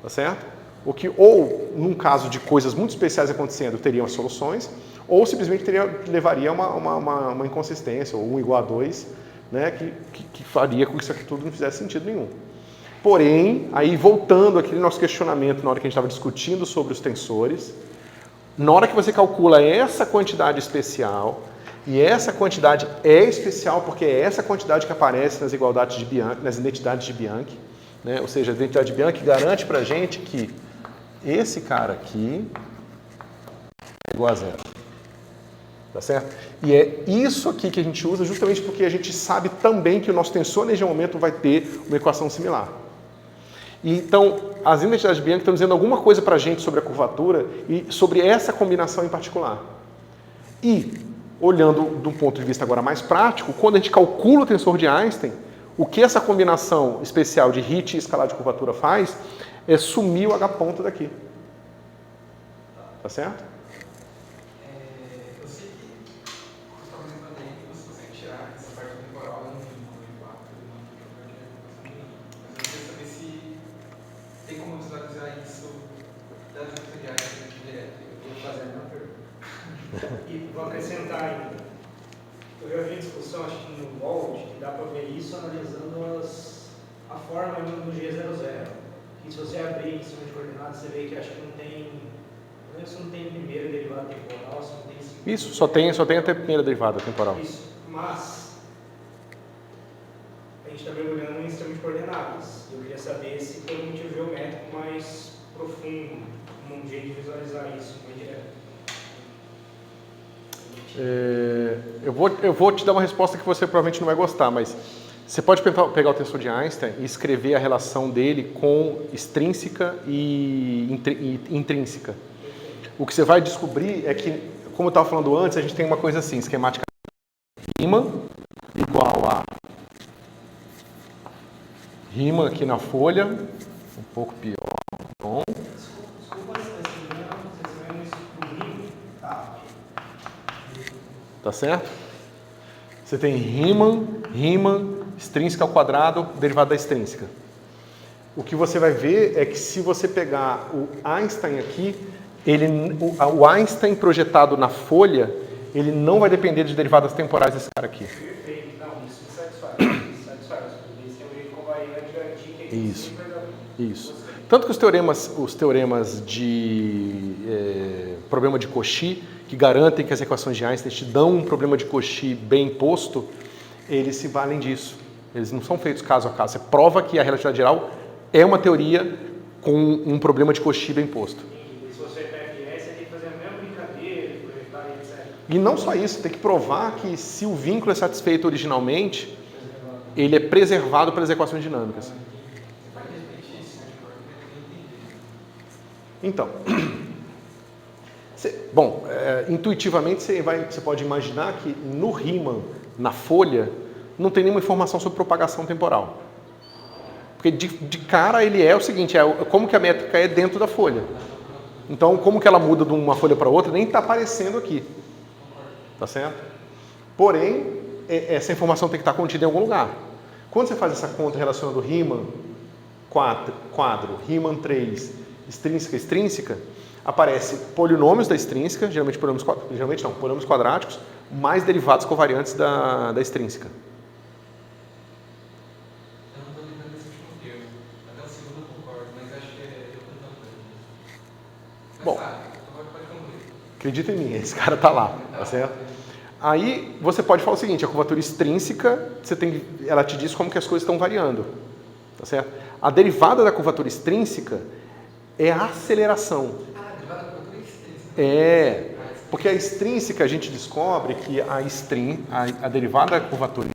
Tá certo? O que, ou, num caso de coisas muito especiais acontecendo, teriam as soluções, ou simplesmente levaria a uma inconsistência, ou 1 igual a 2, né, que faria com que isso aqui tudo não fizesse sentido nenhum. Porém, aí voltando àquele nosso questionamento na hora que a gente estava discutindo sobre os tensores, na hora que você calcula essa quantidade especial, e essa quantidade é especial porque é essa quantidade que aparece nas igualdades de Bianchi, nas identidades de Bianchi, né? Ou seja, a identidade de Bianchi garante para a gente que esse cara aqui é igual a zero. Tá certo? E é isso aqui que a gente usa justamente porque a gente sabe também que o nosso tensor energia-momento vai ter uma equação similar. E, então, as identidades de Bianchi estão dizendo alguma coisa para a gente sobre a curvatura e sobre essa combinação em particular. E, olhando de um ponto de vista agora mais prático, quando a gente calcula o tensor de Einstein, o que essa combinação especial de Hit e escalar de curvatura faz é sumir o H ponto daqui. Tá certo? E vou acrescentar ainda. Eu já vi discussão, acho que no Volt, que dá para ver isso analisando a forma no G00. E se você abrir em cima de coordenadas, você vê que acho que não tem. Você não tem primeira derivada temporal, você não tem segunda. Isso, só tem até primeira derivada temporal. Isso, mas a gente está mergulhando em sistema de coordenadas. Eu queria saber se tem um motivo geométrico mais profundo, um jeito de visualizar isso mais direto. Eu vou te dar uma resposta que você provavelmente não vai gostar, mas você pode pegar o tensor de Einstein e escrever a relação dele com extrínseca e intrínseca. O que você vai descobrir é que, como eu estava falando antes, a gente tem uma coisa assim, esquemática Riemann igual a Riemann aqui na folha, um pouco pior. Bom. Desculpa se vocês vendo isso comigo, tá? Tá certo? Você tem Riemann, extrínseca ao quadrado, derivada da extrínseca. O que você vai ver é que se você pegar o Einstein aqui, o Einstein projetado na folha, ele não vai depender de derivadas temporais desse cara aqui. Perfeito, não, isso me satisfaz. Isso satisfaz. Esse é o jeito covariante garantir que aqui Isso. sempre vai dar. Isso. Tanto que os teoremas de problema de Cauchy, que garantem que as equações de Einstein te dão um problema de Cauchy bem posto, eles se valem disso. Eles não são feitos caso a caso. Você prova que a relatividade geral é uma teoria com um problema de Cauchy bem posto. E se você é PFS, você tem que fazer a mesma brincadeira, projetar e etc. E não só isso, tem que provar que se o vínculo é satisfeito originalmente, ele é preservado pelas equações dinâmicas. Então, intuitivamente você pode imaginar que no Riemann, na folha, não tem nenhuma informação sobre propagação temporal. Porque de cara ele é o seguinte, como que a métrica é dentro da folha. Então, como que ela muda de uma folha para outra, nem está aparecendo aqui. Tá certo? Porém, essa informação tem que estar contida em algum lugar. Quando você faz essa conta relacionando Riemann quadro, Riemann 3, extrínseca, aparece polinômios da extrínseca, polinômios quadráticos, mais derivados covariantes da extrínseca. Eu não estou lembrando desse último termo. Até o segundo eu concordo, mas acho que eu tentando ver. Bom, Pode concluir. acredita em mim, esse cara tá lá, tá certo? Aí você pode falar o seguinte, a curvatura extrínseca, ela te diz como que as coisas estão variando, tá certo? A derivada da curvatura extrínseca é a aceleração. Derivada da curvatura extrínseca. Porque a extrínseca a gente descobre que a derivada da curvatura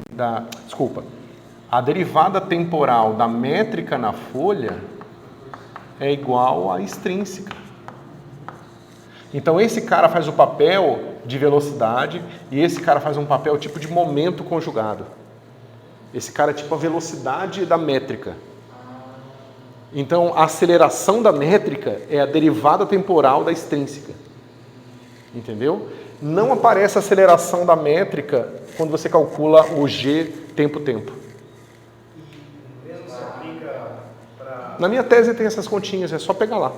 a derivada temporal da métrica na folha é igual à extrínseca. Então esse cara faz o papel de velocidade e esse cara faz um papel tipo de momento conjugado. Esse cara é tipo a velocidade da métrica. Então a aceleração da métrica é a derivada temporal da extrínseca. Entendeu? Não aparece a aceleração da métrica quando você calcula o G tempo-tempo. E mesmo se aplica para... Na minha tese tem essas continhas, é só pegar lá.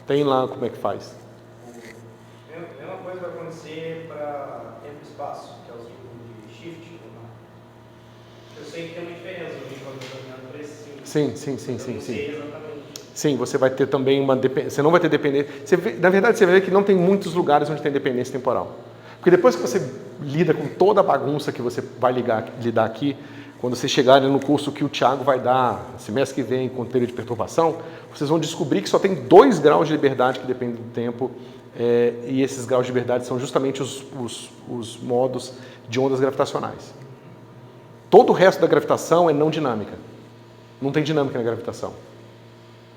Tem lá como é que faz. A mesma coisa vai acontecer para tempo e espaço, que é o ciclo de shift. Eu sei que tem uma diferença no quando eu estou olhando para esse ciclo. Sim. Eu não sei exatamente. Sim, você vai ter também uma dependência. Você não vai ter dependência. Na verdade, você vai ver que não tem muitos lugares onde tem dependência temporal. Porque depois que você lida com toda a bagunça que você vai lidar aqui, quando você chegar no curso que o Thiago vai dar semestre que vem com teoria de perturbação, vocês vão descobrir que só tem 2 graus de liberdade que dependem do tempo, e esses graus de liberdade são justamente os modos de ondas gravitacionais. Todo o resto da gravitação é não dinâmica. Não tem dinâmica na gravitação.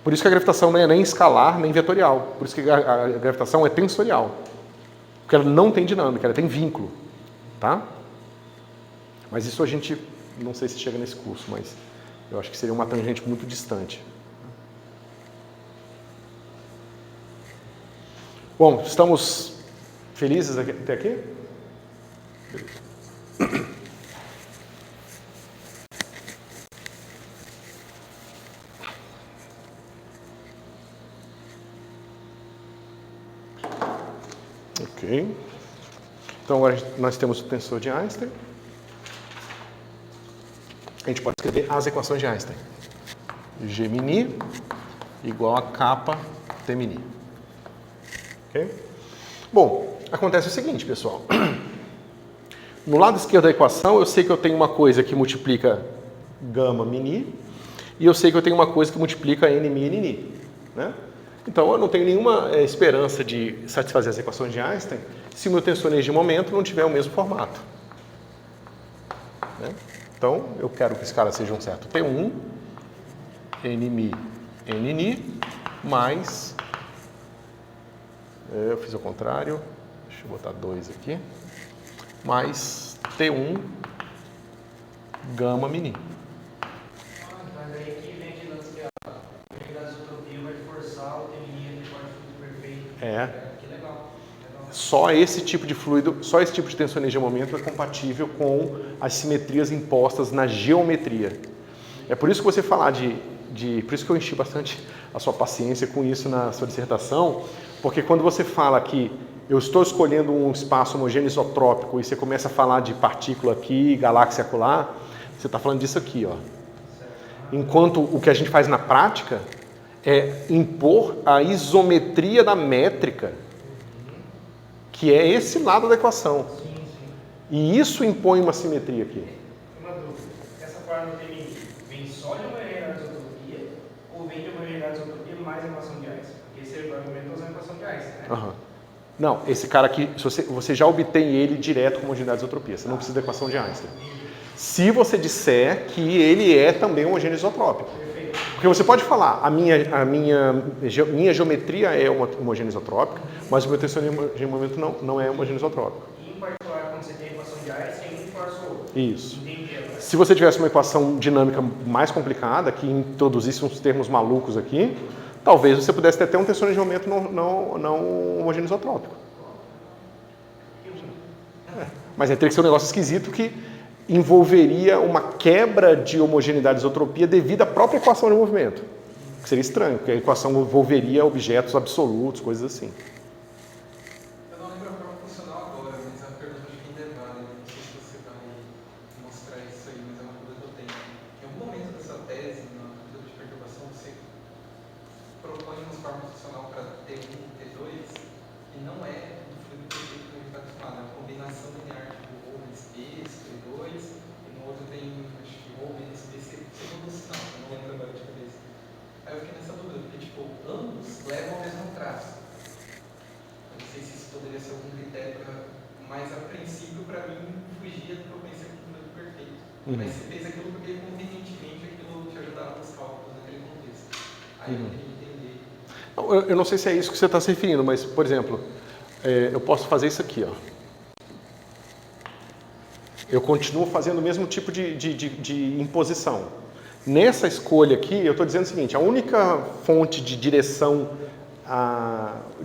Por isso que a gravitação não é nem escalar, nem vetorial. Por isso que a gravitação é tensorial. Porque ela não tem dinâmica, ela tem vínculo. Tá? Mas isso a gente, não sei se chega nesse curso, mas eu acho que seria uma tangente muito distante. Bom, estamos felizes até aqui? Beleza. Ok. Então agora nós temos o tensor de Einstein. A gente pode escrever as equações de Einstein. G mini igual a kappa T mini. Ok? Bom, acontece o seguinte, pessoal. No lado esquerdo da equação, eu sei que eu tenho uma coisa que multiplica gama mini e eu sei que eu tenho uma coisa que multiplica n mi n ni, né? Então, eu não tenho nenhuma esperança de satisfazer as equações de Einstein se o meu tensor de energia e momento não tiver o mesmo formato. Né? Então, eu quero que esse cara seja um certo T1, n mi n ni, mais... Eu fiz ao contrário, deixa eu botar 2 aqui, mais T1 gama mini. Mas aí aqui vem aquele lance que a unidade de isotropia vai forçar o TMI de forte fluido perfeito. Que legal. Só esse tipo de fluido, só esse tipo de tensor energia momento é compatível com as simetrias impostas na geometria. É por isso que você falar por isso que eu enchi bastante a sua paciência com isso na sua dissertação, porque quando você fala que eu estou escolhendo um espaço homogêneo isotrópico e você começa a falar de partícula aqui, galáxia acolá, você está falando disso aqui, ó. Enquanto o que a gente faz na prática é impor a isometria da métrica, que é esse lado da equação. E isso impõe uma simetria aqui. Uma dúvida. Essa forma do TMI vem só de uma unidade de isotropia ou vem de uma unidade de isotropia mais equação de Einstein? Porque esse argumento é usando a equação de Einstein, né? Uhum. Não, esse cara aqui, você já obtém ele direto como homogeneidade de isotropia. Você não precisa da equação de Einstein. Se você disser que ele é também homogêneo isotrópico. Porque você pode falar, a minha geometria é uma homogênea isotrópica, mas o meu tensor de momento não é homogêneo isotrópico. E em particular, quando você tem a equação de Einstein, um força o outro. Isso. Entendi agora. Se você tivesse uma equação dinâmica mais complicada, que introduzisse uns termos malucos aqui, talvez você pudesse ter até um tensor de momento não homogêneo isotrópico. Mas teria que ser um negócio esquisito que envolveria uma quebra de homogeneidade de isotropia devido à própria equação de movimento. Que seria estranho, porque a equação envolveria objetos absolutos, coisas assim. Eu não lembro a forma funcional agora, mas é uma pergunta de quem deve valer. Não sei se você vai mostrar isso aí, mas é uma dúvida que eu tenho. Em algum momento dessa tese, na dúvida de perturbação, você propõe uma forma funcional para T1 e T2 que não é do fluido perfeito que a gente está acostumado. É uma combinação linear de ρ menos P, T2, e no outro tem, acho que ρ menos P, segundo o sinal, eu não lembro agora de cabeça. Aí eu fiquei nessa dúvida, porque tipo, ambos levam ao mesmo traço. Eu não sei se isso poderia ser algum critério, mas a princípio, para mim, fugia do que eu pensei que foi perfeito. Mas você fez aquilo porque convenientemente aquilo te ajudava nos cálculos naquele contexto. Aí eu queria entender. Eu não sei se é isso que você está se referindo, mas, por exemplo, eu posso fazer isso aqui, ó. Eu continuo fazendo o mesmo tipo de imposição. Nessa escolha aqui, eu estou dizendo o seguinte, a única fonte de direção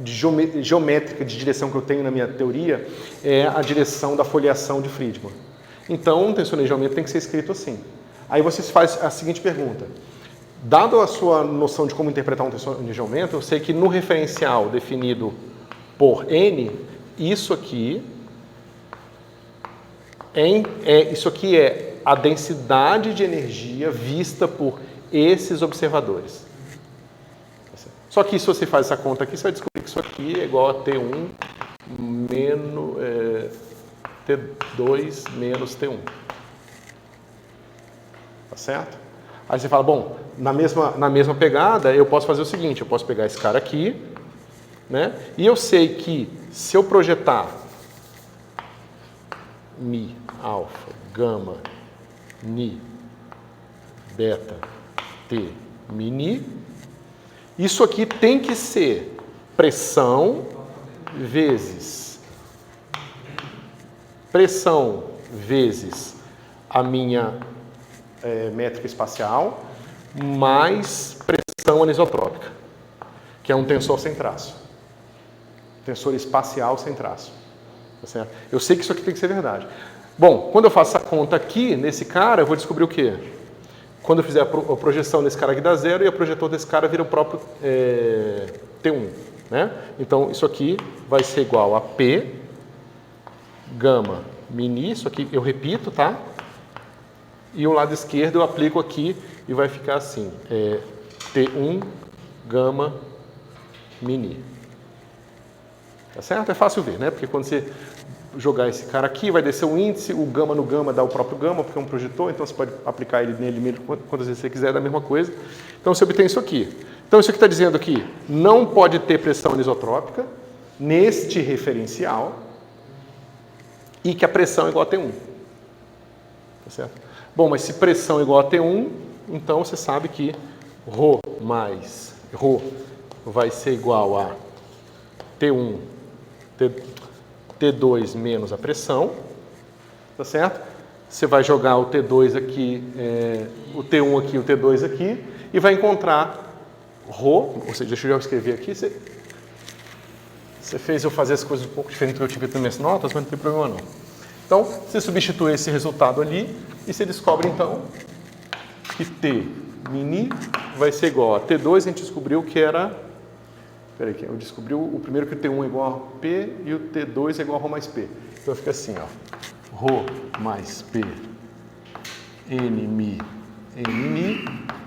geométrica de direção que eu tenho na minha teoria é a direção da foliação de Friedmann. Então, um tensor de geometria tem que ser escrito assim. Aí você faz a seguinte pergunta. Dado a sua noção de como interpretar um tensor de geometria, eu sei que no referencial definido por n, isso aqui é a densidade de energia vista por esses observadores. Só que se você faz essa conta aqui, você vai descobrir que isso aqui é igual a T1 menos T2 menos T1. Tá certo? Aí você fala, bom, na mesma pegada, eu posso fazer o seguinte, eu posso pegar esse cara aqui, né? E eu sei que se eu projetar mi, alfa, gama, ni, beta, t, mini, isso aqui tem que ser pressão vezes a minha métrica espacial mais pressão anisotrópica, que é um tensor sem traço. Tensor espacial sem traço. Tá certo? Eu sei que isso aqui tem que ser verdade. Bom, quando eu faço essa conta aqui, nesse cara, eu vou descobrir o quê? Quando eu fizer a projeção desse cara aqui dá zero e a projetor desse cara vira o próprio T1. Né? Então, isso aqui vai ser igual a P gama mini, isso aqui eu repito, tá? E o lado esquerdo eu aplico aqui e vai ficar assim, T1 gama mini. Tá certo? É fácil ver, né? Porque quando você jogar esse cara aqui, vai descer o índice, o gama no gama dá o próprio gama, porque é um projetor, então você pode aplicar ele nele mesmo quantas vezes você quiser, da mesma coisa. Então você obtém isso aqui. Então isso aqui está dizendo aqui, não pode ter pressão anisotrópica neste referencial e que a pressão é igual a T1. Tá certo? Bom, mas se pressão é igual a T1, então você sabe que ρ mais ρ vai ser igual a T1, T2 menos a pressão, tá certo? Você vai jogar o T2 aqui, o T1 aqui, o T2 aqui, e vai encontrar ρ, ou seja, deixa eu escrever aqui, você fez eu fazer as coisas um pouco diferente do que eu tive nas minhas notas, mas não tem problema não. Então, você substitui esse resultado ali, e você descobre então que T mini vai ser igual a T2, a gente descobriu que era... Espera aí, eu descobri o primeiro que o T1 é igual a P e o T2 é igual a ρ mais P. Então fica assim, ó. ρ mais P N mi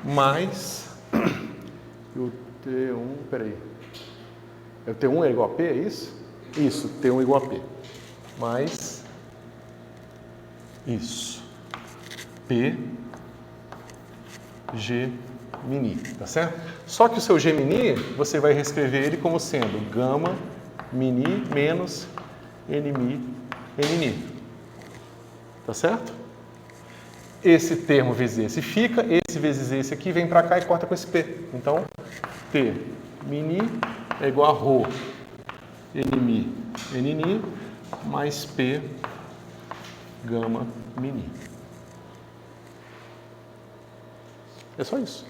mais o T1, peraí. O T1 é igual a P, é isso? Isso, T1 é igual a P. Mais isso. P G mini, tá certo? Só que o seu G mini, você vai reescrever ele como sendo gama mini menos N mi N. Tá certo? Esse termo vezes esse fica, esse vezes esse aqui vem para cá e corta com esse P. Então, T mini é igual a ρ N mi N mais P gama mini. É só isso.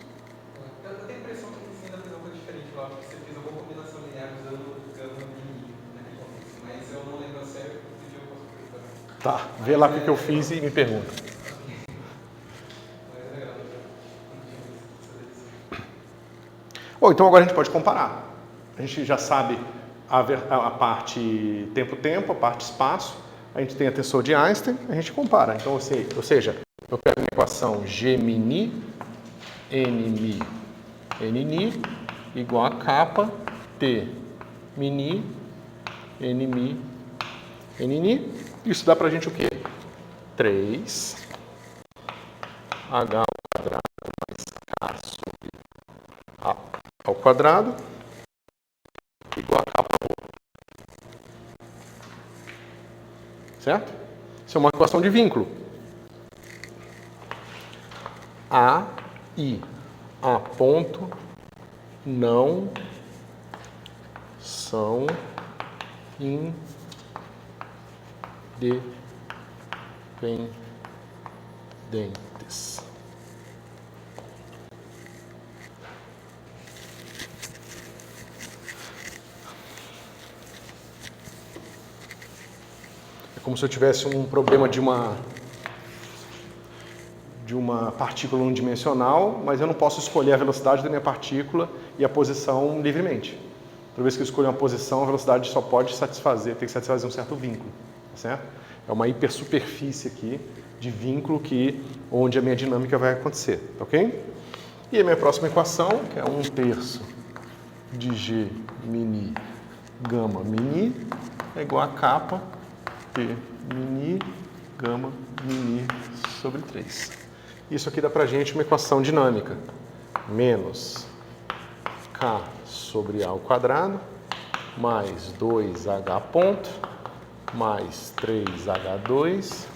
Eu tenho a impressão que você ainda fez uma coisa diferente lá, porque você fez alguma combinação linear usando gama mini naquele contexto, mas eu não lembro a sério, inclusive eu posso perguntar. Tá, vê lá o que eu fiz e me pergunta. Mas é legal, não tinha visto fazer isso. Bom, então agora a gente pode comparar. A gente já sabe a parte tempo-tempo, a parte espaço, a gente tem a tensor de Einstein, a gente compara. Então, ou seja, eu pego a equação G mini N mi igual a kappa T mini N mi N. Isso dá pra gente o quê? 3 H ao quadrado mais K sobre A ao quadrado igual a kappa ρ. Certo? Isso é uma equação de vínculo. A e A ponto não são independentes. É como se eu tivesse um problema de uma partícula unidimensional, mas eu não posso escolher a velocidade da minha partícula e a posição livremente. Toda vez que eu escolho uma posição, a velocidade só pode satisfazer, tem que satisfazer um certo vínculo, tá certo? É uma hipersuperfície aqui de vínculo onde a minha dinâmica vai acontecer, tá ok? E a minha próxima equação, que é 1/3 de G mini gama mini, é igual a kappa P mini gama mini sobre 3. Isso aqui dá pra gente uma equação dinâmica. Menos K sobre A ao quadrado, mais 2H ponto, mais 3H2.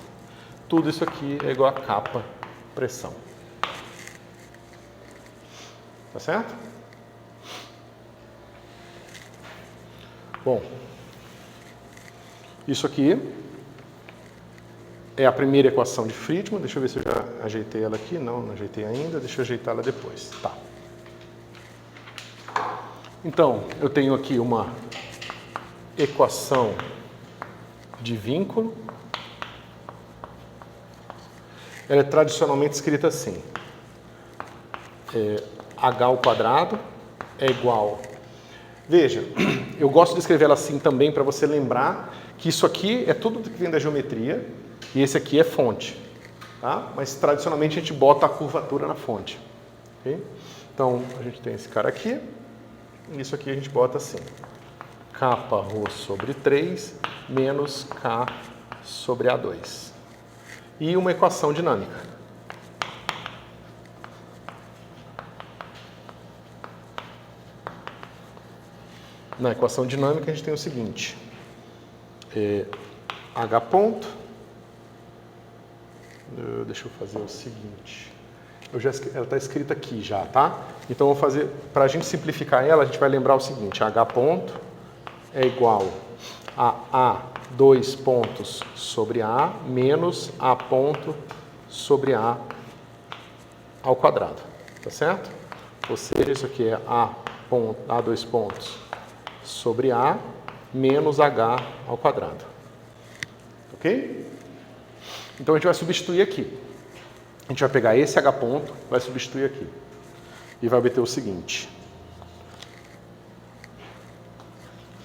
Tudo isso aqui é igual a kappa pressão. Tá certo? Bom, isso aqui é a primeira equação de Friedmann. Deixa eu ver se eu já ajeitei ela aqui. Não ajeitei ainda. Deixa eu ajeitar ela depois. Tá. Então, eu tenho aqui uma equação de vínculo. Ela é tradicionalmente escrita assim. H ao quadrado é igual... Veja, eu gosto de escrever ela assim também para você lembrar Que isso aqui é tudo que vem da geometria e esse aqui é fonte. Tá? Mas tradicionalmente a gente bota a curvatura na fonte. Okay? Então a gente tem esse cara aqui, e isso aqui a gente bota assim: kappa ρ sobre 3 menos K sobre A2. E uma equação dinâmica. Na equação dinâmica a gente tem o seguinte: H ponto. Deixa eu fazer o seguinte. Ela está escrita aqui já, tá? Então eu vou fazer, para a gente simplificar ela, a gente vai lembrar o seguinte: H ponto é igual a A2 pontos sobre A menos A ponto sobre A ao quadrado, tá certo? Ou seja, isso aqui é A2 pontos sobre A menos H ao quadrado. Ok? Então a gente vai substituir aqui. A gente vai pegar esse H ponto, vai substituir aqui. E vai obter o seguinte: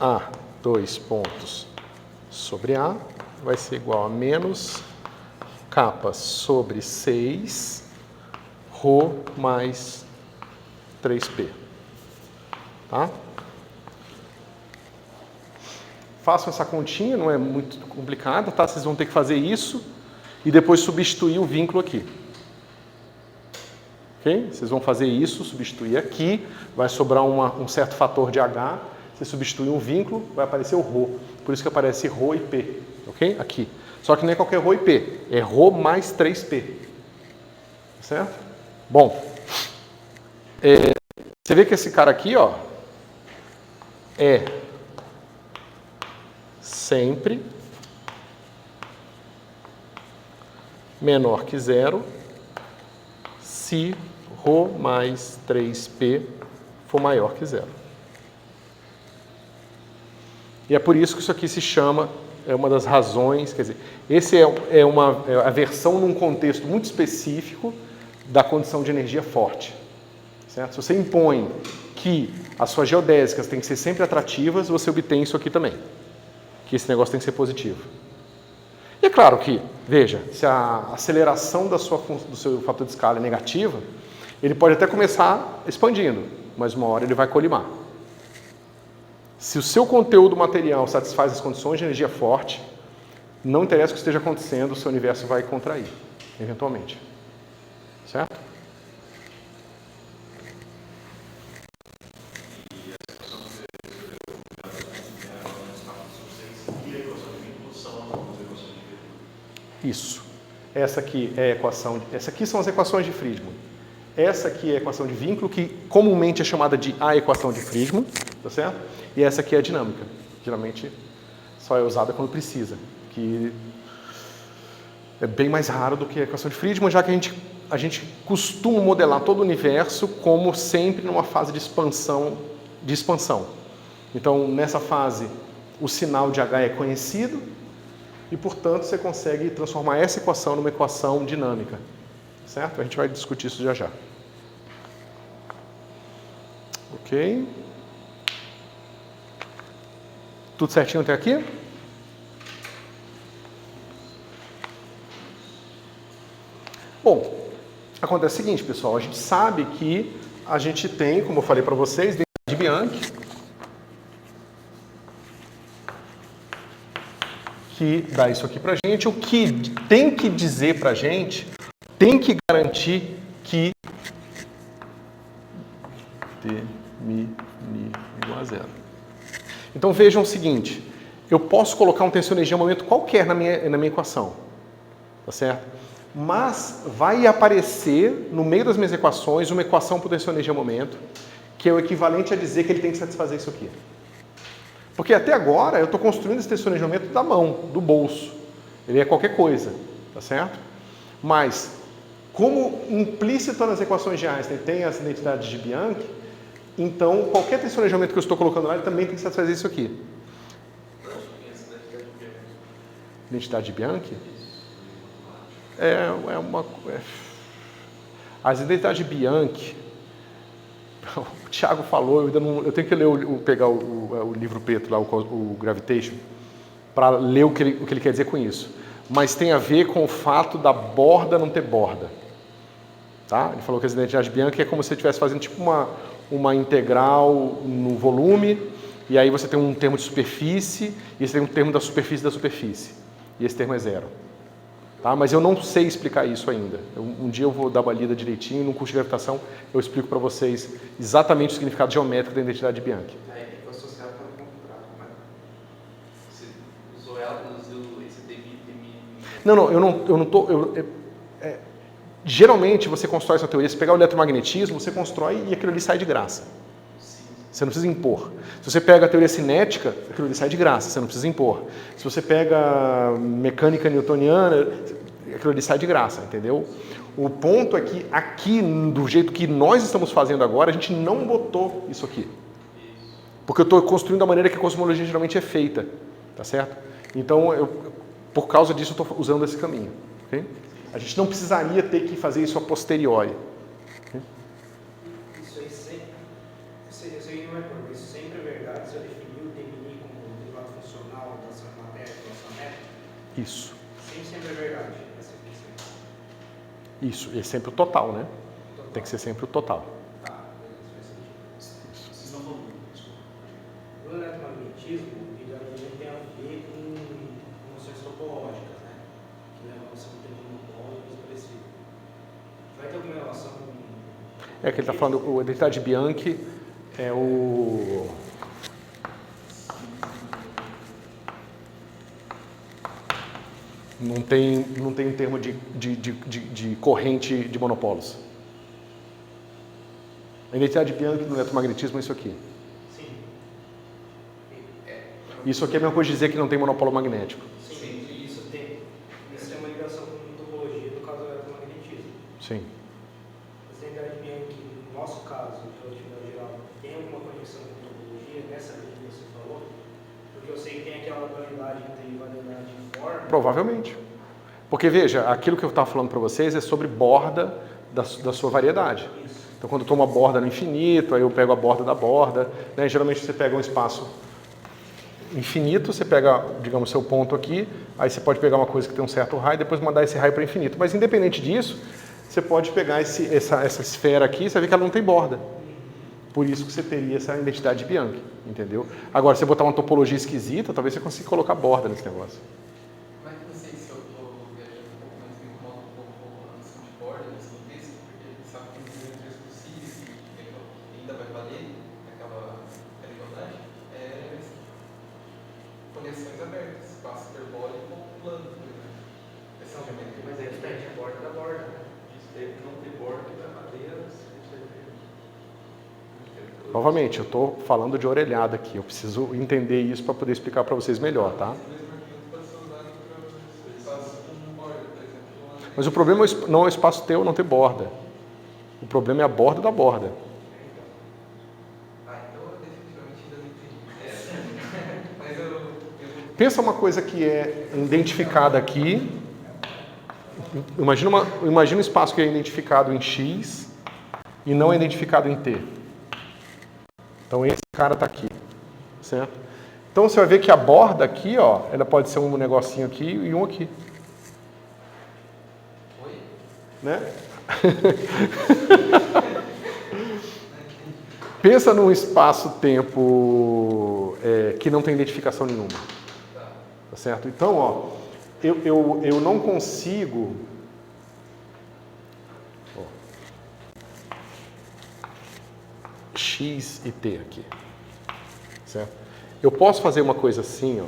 A2 pontos sobre A vai ser igual a menos kappa sobre 6 ρ mais 3p. Tá? Façam essa continha, não é muito complicada, tá? Vocês vão ter que fazer isso e depois substituir o vínculo aqui. Ok? Vocês vão fazer isso, substituir aqui, vai sobrar um certo fator de H, você substitui um vínculo, vai aparecer o ρ. Por isso que aparece ρ e P, ok? Aqui. Só que não é qualquer ρ e P, é ρ mais 3P. Certo? Bom, você vê que esse cara aqui, ó, é sempre menor que zero se ρ mais 3P for maior que zero. E é por isso que isso aqui se chama, é uma das razões, quer dizer, esse é a versão num contexto muito específico da condição de energia forte. Certo? Se você impõe que as suas geodésicas têm que ser sempre atrativas, você obtém isso aqui também. Que esse negócio tem que ser positivo. E é claro que, veja, se a aceleração do seu fator de escala é negativa, ele pode até começar expandindo, mas uma hora ele vai colimar. Se o seu conteúdo material satisfaz as condições de energia forte, não interessa o que esteja acontecendo, o seu universo vai contrair, eventualmente. Certo? Isso. Essa aqui é a equação. Essa aqui são as equações de Friedmann. Essa aqui é a equação de vínculo, que comumente é chamada de a equação de Friedmann, tá certo? E essa aqui é a dinâmica. Geralmente só é usada quando precisa, que é bem mais raro do que a equação de Friedmann, já que a gente costuma modelar todo o universo como sempre numa fase de expansão. Então, nessa fase, o sinal de H é conhecido, e, portanto, você consegue transformar essa equação numa equação dinâmica. Certo? A gente vai discutir isso já já. Ok? Tudo certinho até aqui? Bom, acontece o seguinte, pessoal. A gente sabe que a gente tem, como eu falei para vocês, densidade de Bianchi, que dá isso aqui pra gente. O que tem que dizer pra gente, tem que garantir que T, mi, ni igual a zero. Então vejam o seguinte, eu posso colocar um tensor energia momento qualquer na minha equação, tá certo? Mas vai aparecer no meio das minhas equações uma equação para o tensor energia momento, que é o equivalente a dizer que ele tem que satisfazer isso aqui. Porque até agora eu estou construindo esse tensor de momento da mão, do bolso. Ele é qualquer coisa, tá certo? Mas, como implícito nas equações de Einstein tem as identidades de Bianchi, então qualquer tensor de momento que eu estou colocando lá, ele também tem que satisfazer isso aqui. Identidade de Bianchi? As identidades de Bianchi, o Thiago falou, eu tenho que ler pegar o livro preto lá, o Gravitation, para ler o que ele quer dizer com isso. Mas tem a ver com o fato da borda não ter borda. Tá? Ele falou que a identidade Bianchi é como se você estivesse fazendo tipo uma integral no volume, e aí você tem um termo de superfície, e você tem um termo da superfície. E esse termo é zero. Tá? Mas eu não sei explicar isso ainda. Um dia eu vou dar uma lida direitinho, no curso de gravitação eu explico para vocês exatamente o significado geométrico da identidade Bianchi. Aí foi associado para comprar, né? Você usou ela, usou esse DMI. Não, eu não tô... geralmente você constrói essa teoria, se pegar o eletromagnetismo, você constrói e aquilo ali sai de graça. Você não precisa impor. Se você pega a teoria cinética, aquilo ali sai de graça, você não precisa impor. Se você pega mecânica newtoniana, aquilo ali sai de graça, entendeu? O ponto é que aqui, do jeito que nós estamos fazendo agora, a gente não botou isso aqui. Porque eu estou construindo da maneira que a cosmologia geralmente é feita, tá certo? Então, por causa disso, eu estou usando esse caminho. Okay? A gente não precisaria ter que fazer isso a posteriori. Okay? Isso sempre é verdade se eu definir o DMI como derivado funcional da ação matéria e ação métrica? Isso. Sempre é verdade. Isso, e é sempre o total, né? Total. Tem que ser sempre o total. Tá, beleza, faz sentido. Vocês não vão... O eletromagnetismo, ele tem a ver com noções topológicas, né? Que é a noção de monopólio e coisa parecida. Vai ter alguma relação com... É que ele está falando, a identidade Bianchi é o... Não tem um termo de corrente de monopolos. A identidade Bianchi no eletromagnetismo é isso aqui. Sim. Isso aqui é a mesma coisa de dizer que não tem monopólio magnético. Sim, isso tem uma ligação com topologia no caso do eletromagnetismo. Sim. A identidade Bianchi, no nosso caso, de relatividade geral, tem alguma conexão com topologia nessa linha que você falou? Porque eu sei que tem aquela dualidade entre variedade e forma. Provavelmente. Porque, veja, aquilo que eu estava falando para vocês é sobre borda da sua variedade. Isso. Então, quando eu tomo a borda no infinito, aí eu pego a borda da borda. Né? Geralmente você pega um espaço infinito, você pega, digamos, seu ponto aqui, aí você pode pegar uma coisa que tem um certo raio e depois mandar esse raio para infinito. Mas, independente disso, você pode pegar essa esfera aqui e você vê que ela não tem borda. Por isso que você teria essa identidade Bianchi, entendeu? Agora, se você botar uma topologia esquisita, talvez você consiga colocar borda nesse negócio. Mas não sei se eu estou viajando um pouco, mas me incomoda um pouco a noção de borda nesse contexto, porque a gente sabe que tem geometrias possíveis e ainda vai valer aquela igualdade, conexões abertas, espaço hiperbólico ou plano, por exemplo. Essa geometria. Mas é diferente a borda da borda, né? Isso deve não ter borda para madeiras. Novamente, eu estou falando de orelhada aqui. Eu preciso entender isso para poder explicar para vocês melhor, tá? Mas o problema não é o espaço teu não ter borda. O problema é a borda da borda. Então eu definitivamente ainda não entendi. Mas eu Pensa uma coisa que é identificada aqui. Imagina um espaço que é identificado em X e não é identificado em T. Então esse cara está aqui, certo? Então você vai ver que a borda aqui, ó, ela pode ser um negocinho aqui e um aqui. Oi? Né? Pensa num espaço-tempo que não tem identificação nenhuma. Tá certo? Então, ó, eu não consigo... Ó, X e T aqui. Certo? Eu posso fazer uma coisa assim, ó,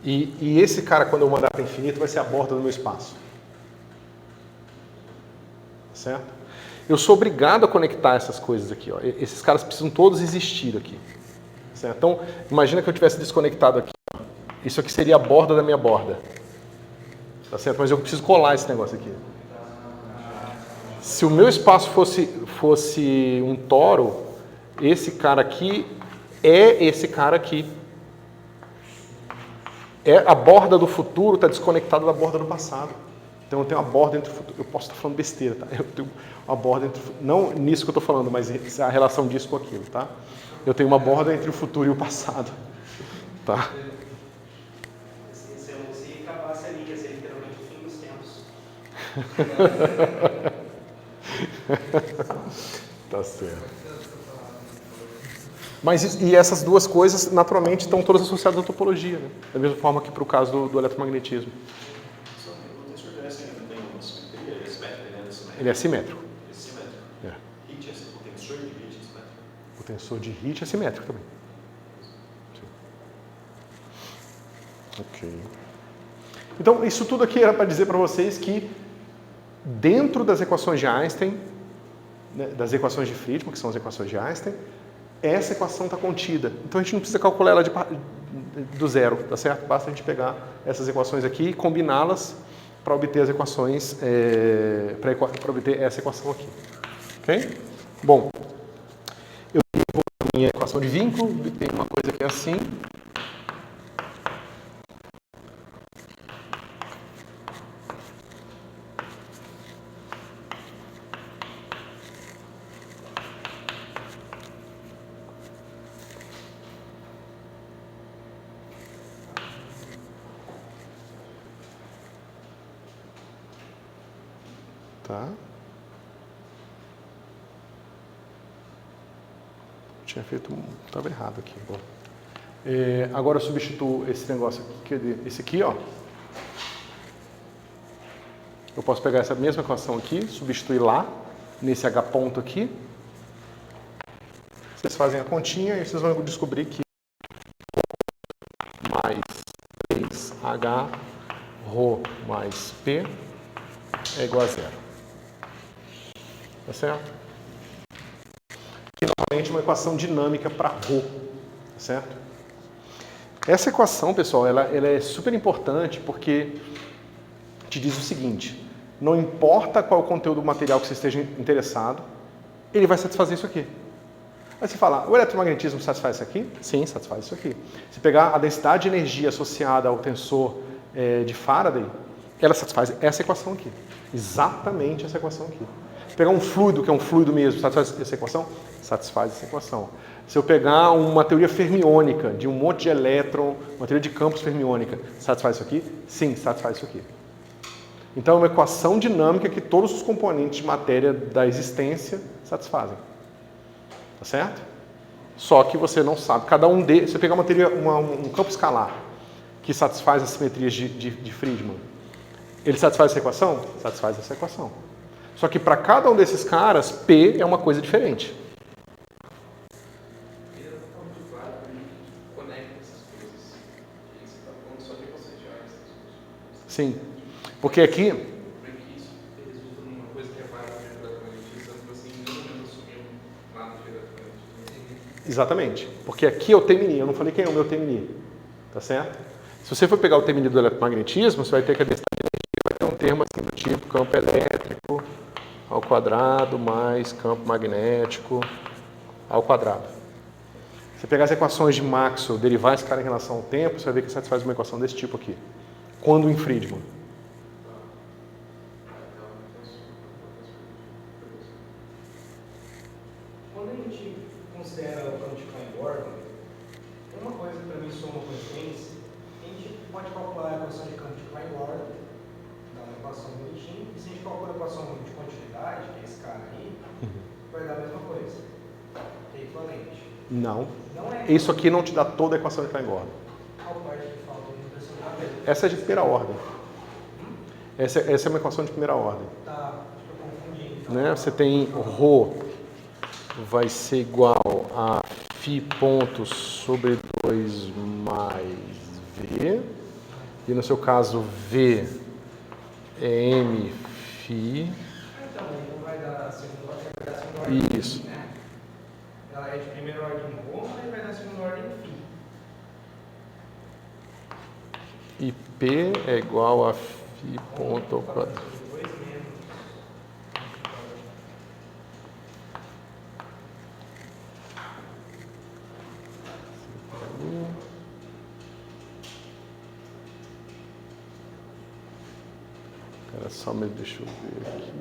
e esse cara, quando eu mandar para infinito, vai ser a borda do meu espaço. Certo? Eu sou obrigado a conectar essas coisas aqui, ó. Esses caras precisam todos existir aqui. Certo? Então, imagina que eu tivesse desconectado aqui. Ó. Isso aqui seria a borda da minha borda. Tá certo? Mas eu preciso colar esse negócio aqui. Se o meu espaço fosse um toro, esse cara aqui é esse cara aqui. A borda do futuro está desconectada da borda do passado. Então eu tenho uma borda entre o futuro. Eu posso estar falando besteira, tá? Eu tenho uma borda entre... Não nisso que eu estou falando, mas a relação disso com aquilo, tá? Eu tenho uma borda entre o futuro e o passado. Tá? Tá certo. Mas e essas duas coisas, naturalmente, estão todas associadas à topologia, né? Da mesma forma que para o caso do eletromagnetismo. O tensor de Hess ainda tem uma simetria? Ele é simétrico? Ele é simétrico. Ele é simétrico. É. O tensor de Hit é simétrico? O tensor de Hit é simétrico também. Sim. Ok. Então, isso tudo aqui era para dizer para vocês que dentro das equações de Einstein, né, das equações de Friedman, que são as equações de Einstein, essa equação está contida. Então a gente não precisa calcular ela do zero, tá certo? Basta a gente pegar essas equações aqui e combiná-las para obter as equações, para obter essa equação aqui. Ok? Bom, eu vou a minha equação de vínculo, tem uma coisa que é assim. Tá? Tinha feito, estava errado aqui. Bom. Agora eu substituo esse negócio aqui, esse aqui, ó. Eu posso pegar essa mesma equação aqui, substituir lá, nesse H ponto aqui. Vocês fazem a continha e vocês vão descobrir que mais 3H ρ mais P é igual a zero. Tá certo? Que normalmente é uma equação dinâmica para ρ, tá certo? Essa equação, pessoal, ela é super importante porque te diz o seguinte: não importa qual é o conteúdo do material que você esteja interessado, ele vai satisfazer isso aqui. Aí você fala, o eletromagnetismo satisfaz isso aqui? Sim, satisfaz isso aqui. Se pegar a densidade de energia associada ao tensor de Faraday, ela satisfaz essa equação aqui. Exatamente essa equação aqui. Se pegar um fluido, que é um fluido mesmo, satisfaz essa equação? Satisfaz essa equação. Se eu pegar uma teoria fermiônica, de um monte de elétron, uma teoria de campos fermiônica, satisfaz isso aqui? Sim, satisfaz isso aqui. Então é uma equação dinâmica que todos os componentes de matéria da existência satisfazem. Tá certo? Só que você não sabe. Cada um deles, você pegar uma teoria, um campo escalar que satisfaz as simetrias de Friedman, ele satisfaz essa equação? Satisfaz essa equação. Só que para cada um desses caras, P é uma coisa diferente. Sim. Porque aqui... Exatamente. Porque aqui é o Temini. Eu não falei quem é o meu Temini. Tá certo? Se você for pegar o Temini do eletromagnetismo, você vai ter que a densidade de energia vai ter um termo assim do tipo campo elétrico ao quadrado mais campo magnético ao quadrado. Se você pegar as equações de Maxwell, derivar esse cara em relação ao tempo, você vai ver que satisfaz uma equação desse tipo aqui. Quando em Friedman. Quando a gente considera o campo de Klein-Gordon, uma coisa que para mim soma coincidência, a gente pode calcular a equação de campo de Klein-Gordon, dá uma equação bonitinha, e se a gente calcula a equação de continuidade, que é esse cara aí, vai dar a mesma coisa. É equivalente. Não. Não é. Isso aqui não te dá toda a equação de Klein-Gordon. Qual parte que falta de impressionar? Essa é de primeira ordem. Essa é uma equação de primeira ordem. Tá, acho que eu confundi. Então. Né? Você tem ρ vai ser igual a φ pontos sobre 2 mais V. E no seu caso, V é M φ. Então vai dar a segunda ordem. Isso. Né? Ela é de primeira ordem em Rho, mas vai dar a segunda ordem em φ. E P é igual a φ ponto ao quadrado. Era só, mas deixa eu ver aqui.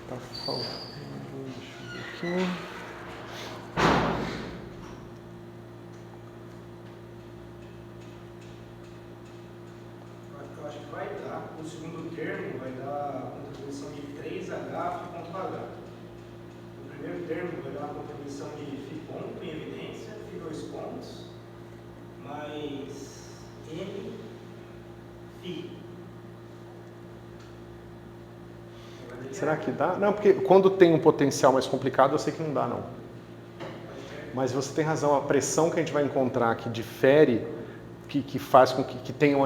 Tá faltando, deixa eu ver aqui. o segundo termo vai dar a contribuição de 3H φ ponto H. O primeiro termo vai dar uma contribuição de φ ponto em evidência, φ2 pontos, mais M φ. Será que dá? Não, porque quando tem um potencial mais complicado, eu sei que não dá, não. Mas você tem razão, a pressão que a gente vai encontrar que difere, que faz com que tenha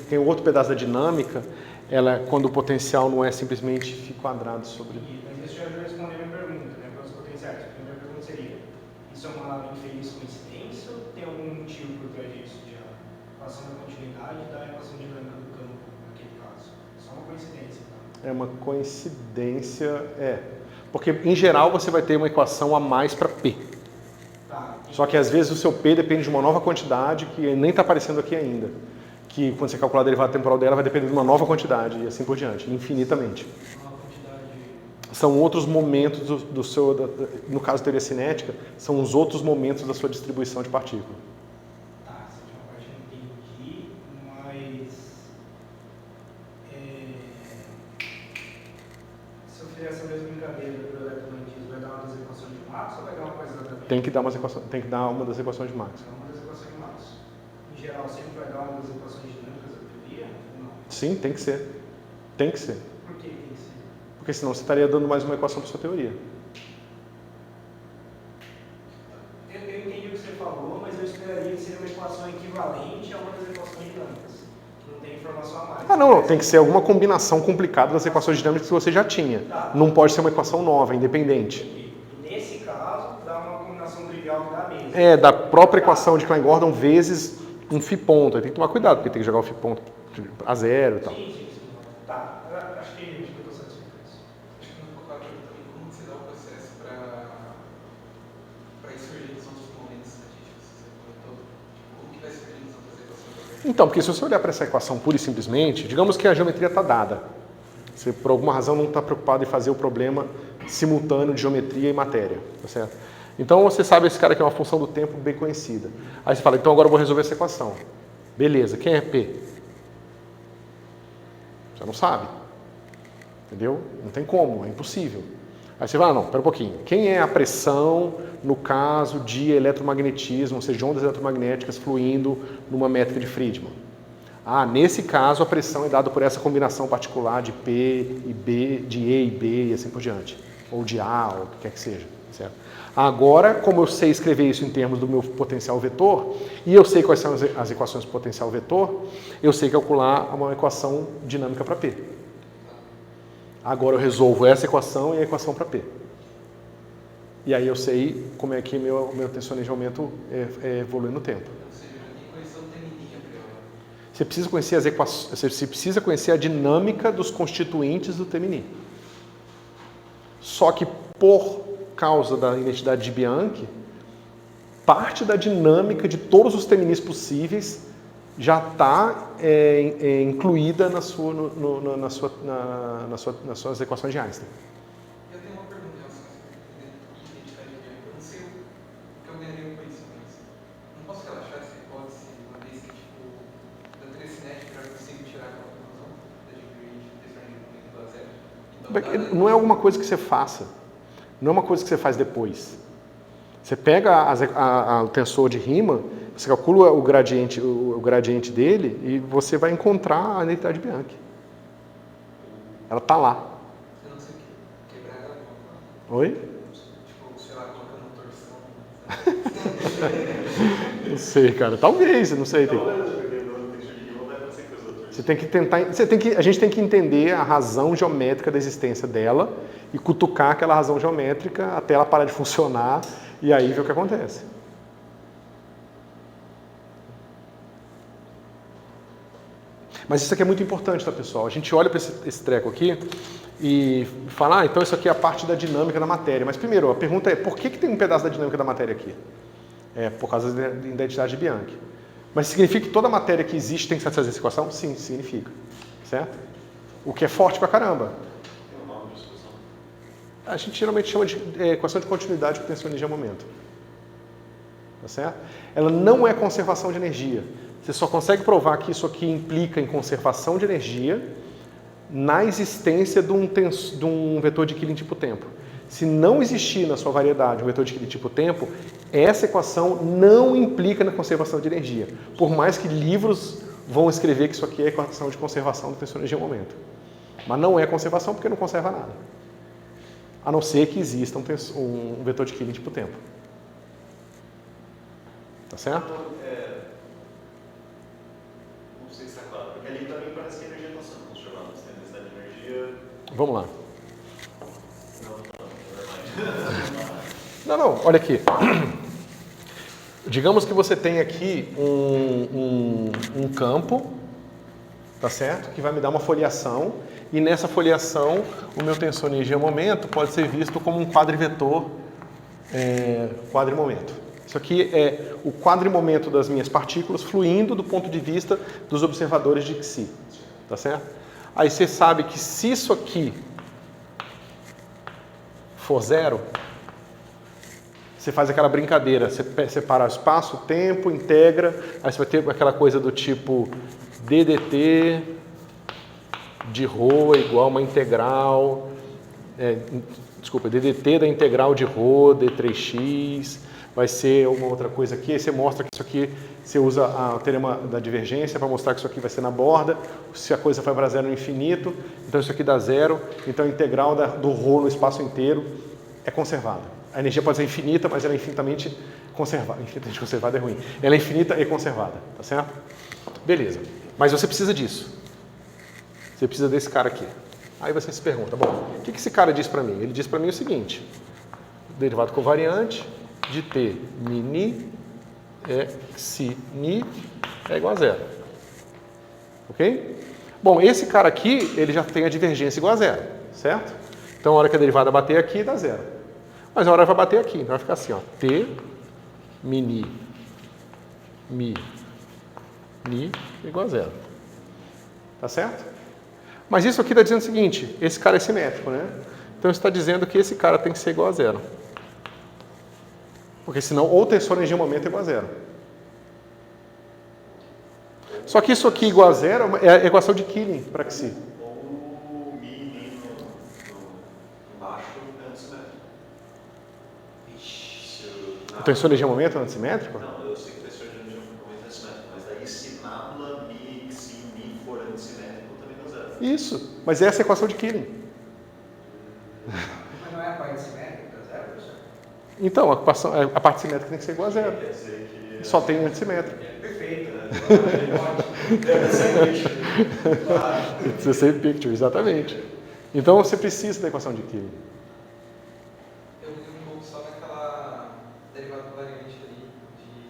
tem outro pedaço da dinâmica, ela, quando o potencial não é simplesmente φ quadrado sobre... Mas isso já respondeu a minha pergunta, né, para os potenciais. A primeira pergunta seria, isso é uma infeliz coincidência ou tem algum motivo por trás disso? De equação da continuidade da equação dinâmica do campo, naquele caso? Só uma coincidência, tá? É uma coincidência, porque em geral você vai ter uma equação a mais para P. Tá. Só que às vezes o seu P depende de uma nova quantidade que nem está aparecendo aqui ainda. Que quando você calcular a derivada temporal dela vai depender de uma nova quantidade e assim por diante, infinitamente. Uma quantidade... São outros momentos do seu, no caso da teoria cinética, são os outros momentos da sua distribuição de partícula. Tá, essa última parte eu entendi, mas... se eu fizer essa mesma brincadeira do eletromagnetismo, vai dar uma das equações de Max ou vai dar uma coisa exatamente? Tem que dar uma das equações de Max. É uma das equações de Max. Em geral, sempre vai dar uma das equações dinâmicas da teoria? Ou não? Sim, tem que ser. Tem que ser. Por que tem que ser? Porque senão você estaria dando mais uma equação para sua teoria. Eu entendi o que você falou, mas eu esperaria que seria uma equação equivalente a uma das equações dinâmicas. Que não tem informação a mais. Ah, não, tem que ser alguma combinação complicada das equações dinâmicas que você já tinha. Tá. Não pode ser uma equação nova, independente. E nesse caso, dá uma combinação trivial que dá mesmo. Da própria equação de Klein-Gordon vezes um φ ponto. Aí tem que tomar cuidado, porque tem que jogar o φ ponto a zero e tal. Sim. Tá, acho que eu estou satisfeito com isso. Acho que não ficou claro para mim também como você dá o processo para insurgir os outros momentos estatísticos que você comentou. Como que vai surgir as outras equações? Então, porque se você olhar para essa equação pura e simplesmente, digamos que a geometria está dada. Você, por alguma razão, não está preocupado em fazer o problema simultâneo de geometria e matéria, tá certo? Então, você sabe esse cara que é uma função do tempo bem conhecida. Aí você fala, então agora eu vou resolver essa equação. Beleza, quem é P? Você não sabe. Entendeu? Não tem como, é impossível. Aí você fala, não, pera um pouquinho. Quem é a pressão no caso de eletromagnetismo, ou seja, ondas eletromagnéticas fluindo numa métrica de Friedmann? Ah, nesse caso a pressão é dada por essa combinação particular de P e B, de E e B e assim por diante. Ou de A, ou o que quer que seja. Certo? Agora, como eu sei escrever isso em termos do meu potencial vetor, e eu sei quais são as equações do potencial vetor, eu sei calcular uma equação dinâmica para P. Agora eu resolvo essa equação e a equação para P. E aí eu sei como é que meu tensor de aumento evolui no tempo. Ou seja, já tem conhecido o temininha a priori. Você precisa conhecer as equações, você precisa conhecer a dinâmica dos constituintes do Temini. Só que por causa da identidade de Bianchi, parte da dinâmica de todos os Teminis possíveis já está incluída nas suas equações de Einstein. Eu tenho uma pergunta em relação a essa identidade de Bianchi. Eu não sei o que eu ganharia com isso, mas não posso relaxar essa hipótese, uma vez que, da teoria cinética eu já consigo tirar aquela conclusão da degree de tensor de aumento do a zero. Então, Não é alguma coisa que você faça. Não é uma coisa que você faz depois. Você pega o tensor de Riemann, você calcula o gradiente dele e você vai encontrar a identidade de Bianchi. Ela está lá. eu não sei o que. Quebrar ela com Oi? tipo, sei lá, colocando torção. Não sei, cara. Talvez, não sei. Você tem que tentar. A gente tem que entender a razão geométrica da existência dela e cutucar aquela razão geométrica até ela parar de funcionar e aí ver o que acontece. Mas isso aqui é muito importante, tá, pessoal? A gente olha para esse treco aqui e fala, então isso aqui é a parte da dinâmica da matéria. Mas primeiro, a pergunta é, por que tem um pedaço da dinâmica da matéria aqui? Por causa da identidade de Bianchi. Mas significa que toda matéria que existe tem que satisfazer essa equação? Sim, significa. Certo? O que é forte pra caramba. A gente geralmente chama de equação de continuidade com tensor de energia momento. Tá certo? Ela não é conservação de energia. Você só consegue provar que isso aqui implica em conservação de energia na existência de um vetor de Killing tipo tempo. Se não existir na sua variedade um vetor de Killing tipo tempo, essa equação não implica na conservação de energia. Por mais que livros vão escrever que isso aqui é a equação de conservação do tensor energia-momento. Mas não é conservação porque não conserva nada. A não ser que exista um vetor de Killing tipo tempo. Tá certo? Não sei se está claro, porque ali também parece que a energia está sendo conservada. Você tem necessidade de energia. Vamos lá. Não, Não, olha aqui. Digamos que você tem aqui um campo, tá certo? Que vai me dar uma foliação, e nessa foliação o meu tensor energia-momento pode ser visto como um quadrivetor quadrimomento. Isso aqui é o quadrimomento das minhas partículas fluindo do ponto de vista dos observadores de Xi, tá certo? Aí você sabe que se isso aqui for zero, você faz aquela brincadeira, você separa o espaço, o tempo, integra, aí você vai ter aquela coisa do tipo DDT de ρ é igual a uma integral, DDT da integral de ρ, d3x, vai ser uma outra coisa aqui, aí você mostra que isso aqui, você usa o teorema da divergência para mostrar que isso aqui vai ser na borda, se a coisa vai para zero no infinito, então isso aqui dá zero, então a integral do ρ no espaço inteiro é conservada. A energia pode ser infinita, mas ela é infinitamente conservada. Infinitamente conservada é ruim. Ela é infinita e conservada, tá certo? Beleza. Mas você precisa disso. Você precisa desse cara aqui. Aí você se pergunta, bom, o que esse cara diz para mim? Ele diz para mim o seguinte, derivado covariante de T mini Xi ni é igual a zero. Ok? Bom, esse cara aqui, ele já tem a divergência igual a zero, certo? Então, a hora que a derivada bater aqui, dá zero. Mas a hora vai bater aqui, então vai ficar assim, ó, T mini mi ni igual a zero. Tá certo? Mas isso aqui está dizendo o seguinte, esse cara é simétrico, né? Então está dizendo que esse cara tem que ser igual a zero. Porque senão ou o tensor energia-momento é igual a zero. Só que isso aqui igual a zero é a equação de Killing para Xi. ou mi embaixo é antissimétrico. O tensor energia-momento é antissimétrico? Não, eu sei que o tensor energia-momento é antissimétrico, mas daí se nabla mi, Xi, mi for antissimétrico, também dá zero. Isso, mas essa é a equação de Killing. Mas não é a parte simétrica da zero, professor? Então, a parte simétrica tem que ser igual a zero. Quer dizer que... Só tem um antissimétrico. Perfeito, né? It's the same picture, exatamente. Então você precisa da equação de Killing. Eu vi um pouco só naquela derivada covariante ali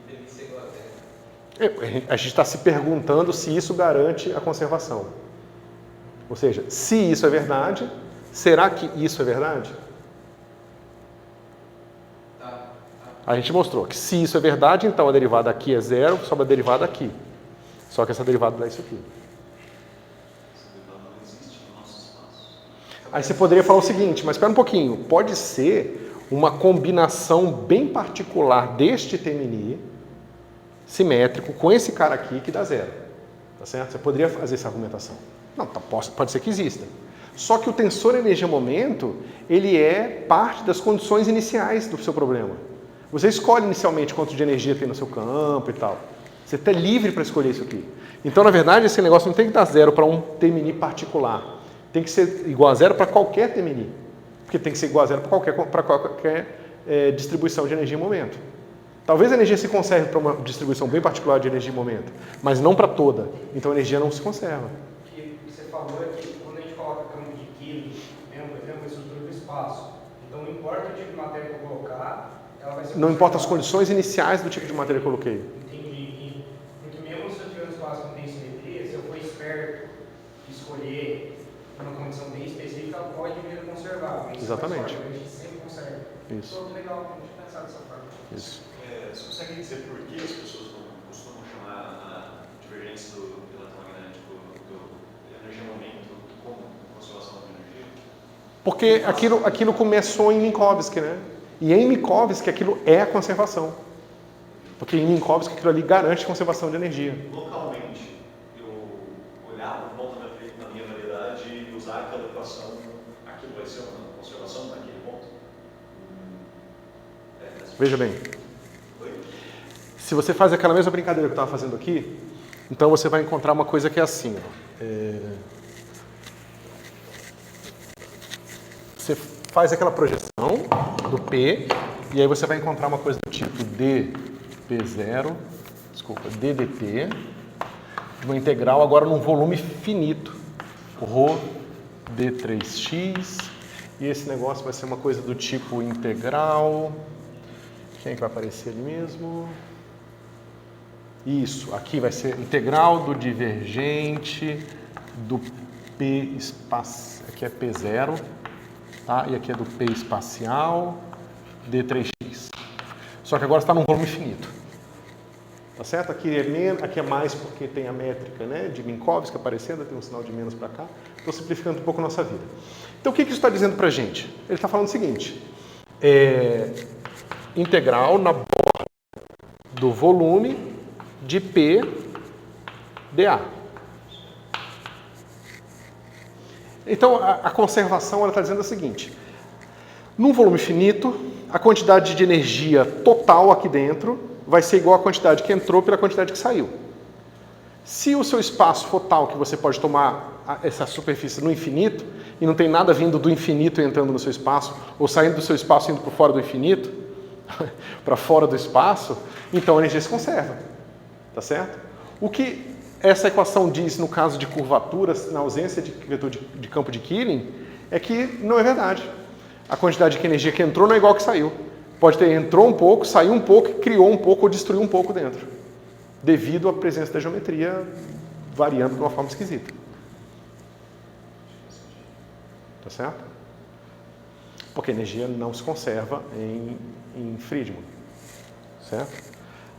de PMC igual a zero. A gente está se perguntando se isso garante a conservação. Ou seja, se isso é verdade, será que isso é verdade? A gente mostrou que se isso é verdade, então a derivada aqui é zero, sobra a derivada aqui. Só que essa derivada dá isso aqui. Não existe no nosso espaço. Aí você poderia falar o seguinte, mas espera um pouquinho, pode ser uma combinação bem particular deste T-mini simétrico com esse cara aqui que dá zero. Tá certo? Você poderia fazer essa argumentação. Não, pode ser que exista. Só que o tensor energia-momento, ele é parte das condições iniciais do seu problema. Você escolhe inicialmente quanto de energia tem no seu campo e tal. Você está livre para escolher isso aqui. Então, na verdade, esse negócio não tem que dar zero para um T-mini particular. Tem que ser igual a zero para qualquer T-mini. Porque tem que ser igual a zero para qualquer distribuição de energia em momento. Talvez a energia se conserve para uma distribuição bem particular de energia em momento, mas não para toda. Então a energia não se conserva. O que você falou é que quando a gente coloca campo de Killing, mesmo estrutura do espaço, então não importa o tipo de matéria que eu colocar, ela vai ser Não importa as conservada. condições iniciais do tipo de matéria que eu coloquei. Entendi. Porque mesmo se eu tiver um espaço que não tem simetria, se eu for esperto e escolher uma condição bem específica, ela pode vir a conservar. Mas Exatamente. A gente sempre conserva. Isso. Pô, que legal, não tinha pensado dessa forma. Isso. Você consegue dizer por que as pessoas costumam chamar a divergência do eletromagnético do energia-momento como conservação de energia? Porque aquilo começou em Minkowski, né? E em Minkowski aquilo é a conservação. Porque em Minkowski aquilo ali garante a conservação de energia. Localmente, eu olhava, volta na minha variedade e eu Veja bem. Se você faz aquela mesma brincadeira que eu estava fazendo aqui, então você vai encontrar uma coisa que é assim. Ó. Você faz aquela projeção do P, e aí você vai encontrar uma coisa do tipo dP0, desculpa, ddt, uma integral agora num volume finito, ρ d3x, e esse negócio vai ser uma coisa do tipo integral. Quem é que vai aparecer ali mesmo? Isso, aqui vai ser integral do divergente do P espacial, aqui é P0, tá? E aqui é do P espacial, d3x. Só que agora está num volume finito. Tá certo? Aqui é menos, aqui é mais porque tem a métrica, né, de Minkowski aparecendo, tem um sinal de menos para cá. Estou simplificando um pouco a nossa vida. Então o que isso está dizendo para a gente? Ele está falando o seguinte, integral na borda do volume de P dA. Então a conservação ela está dizendo o seguinte, num volume finito, a quantidade de energia total aqui dentro vai ser igual à quantidade que entrou pela quantidade que saiu. Se o seu espaço for tal que você pode tomar essa superfície no infinito, e não tem nada vindo do infinito e entrando no seu espaço, ou saindo do seu espaço e indo para fora do infinito, para fora do espaço, então a energia se conserva. Tá certo? O que essa equação diz no caso de curvaturas, na ausência de vetor de campo de Killing, é que não é verdade. A quantidade de energia que entrou não é igual a que saiu. Pode ter entrou um pouco, saiu um pouco, criou um pouco ou destruiu um pouco dentro, devido à presença da geometria variando de uma forma esquisita. Tá certo? Porque a energia não se conserva em Friedmann. Certo?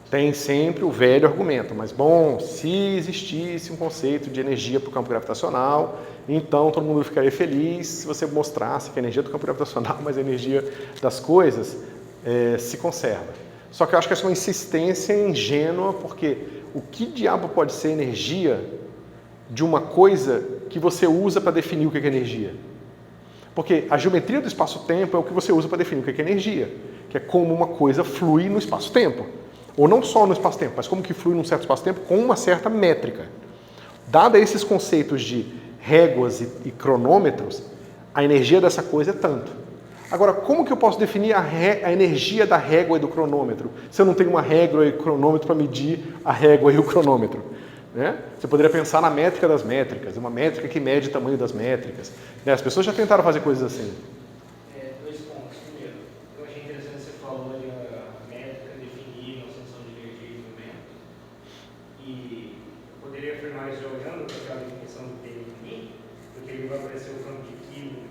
Tem sempre o velho argumento, mas bom, se existisse um conceito de energia para o campo gravitacional, então todo mundo ficaria feliz se você mostrasse que a energia do campo gravitacional, mas a energia das coisas se conserva. Só que eu acho que essa é uma insistência ingênua, porque o que diabo pode ser energia de uma coisa que você usa para definir o que é energia? Porque a geometria do espaço-tempo é o que você usa para definir o que é energia, que é como uma coisa flui no espaço-tempo. Ou não só no espaço-tempo, mas como que flui num certo espaço-tempo com uma certa métrica. Dada esses conceitos de réguas e cronômetros, a energia dessa coisa é tanto. Agora, como que eu posso definir a energia da régua e do cronômetro, se eu não tenho uma régua e cronômetro para medir a régua e o cronômetro? Né? Você poderia pensar na métrica das métricas, uma métrica que mede o tamanho das métricas. Né? As pessoas já tentaram fazer coisas assim. Dois pontos. Primeiro, eu achei interessante você falou de a métrica definir a noção de energia e movimento. E eu poderia afirmar isso olhando para aquela definição do PNI, porque ele vai aparecer o campo de quilo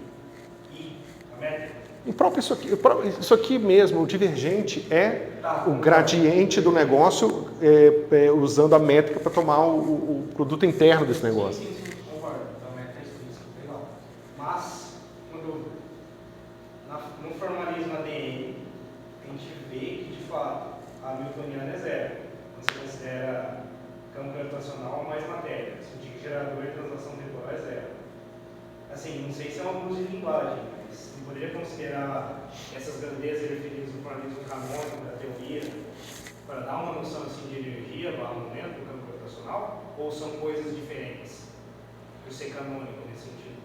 e a métrica. E próprio isso aqui mesmo, o divergente o gradiente do negócio usando a métrica para tomar o produto interno desse negócio. Sim, concordo. Então a métrica é isso, legal. Mas, no formalismo ADN, a gente vê que, de fato, a newtoniana é zero. Quando você considera campo gravitacional mais matéria. Sentir que gerador de translação temporal é zero. Assim, não sei se é um abuso de linguagem, mas não poderia considerar essas grandezas referidas no formalismo canônico da teoria para dar uma noção assim, de energia, momento do campo gravitacional? Ou são coisas diferentes? Por ser canônico nesse sentido?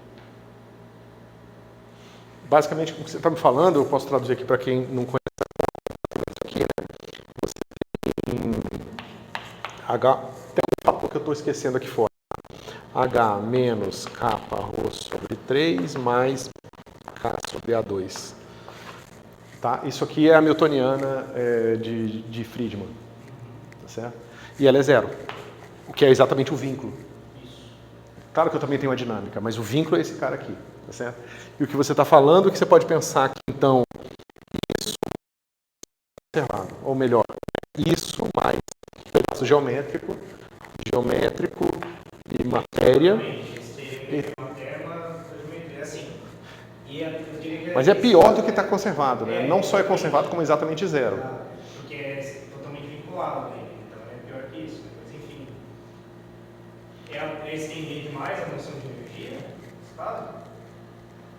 Basicamente, o que você está me falando, eu posso traduzir aqui para quem não conhece isso aqui, né? Você tem H, tem um papo que eu estou esquecendo aqui fora. H menos K ρ sobre 3 mais K sobre A2. Tá? Isso aqui é a newtoniana de Friedmann. Tá certo? E ela é zero, o que é exatamente o vínculo. Claro que eu também tenho uma dinâmica, mas o vínculo é esse cara aqui. Tá certo? E o que você está falando, que você pode pensar que, então, isso é observado, ou melhor, isso mais pedaço geométrico e matéria. Mas é pior do que está conservado, né? Não só é conservado, como exatamente zero. Porque é totalmente vinculado, né? Então é pior que isso, mas enfim. É estender demais a noção de energia, sabe?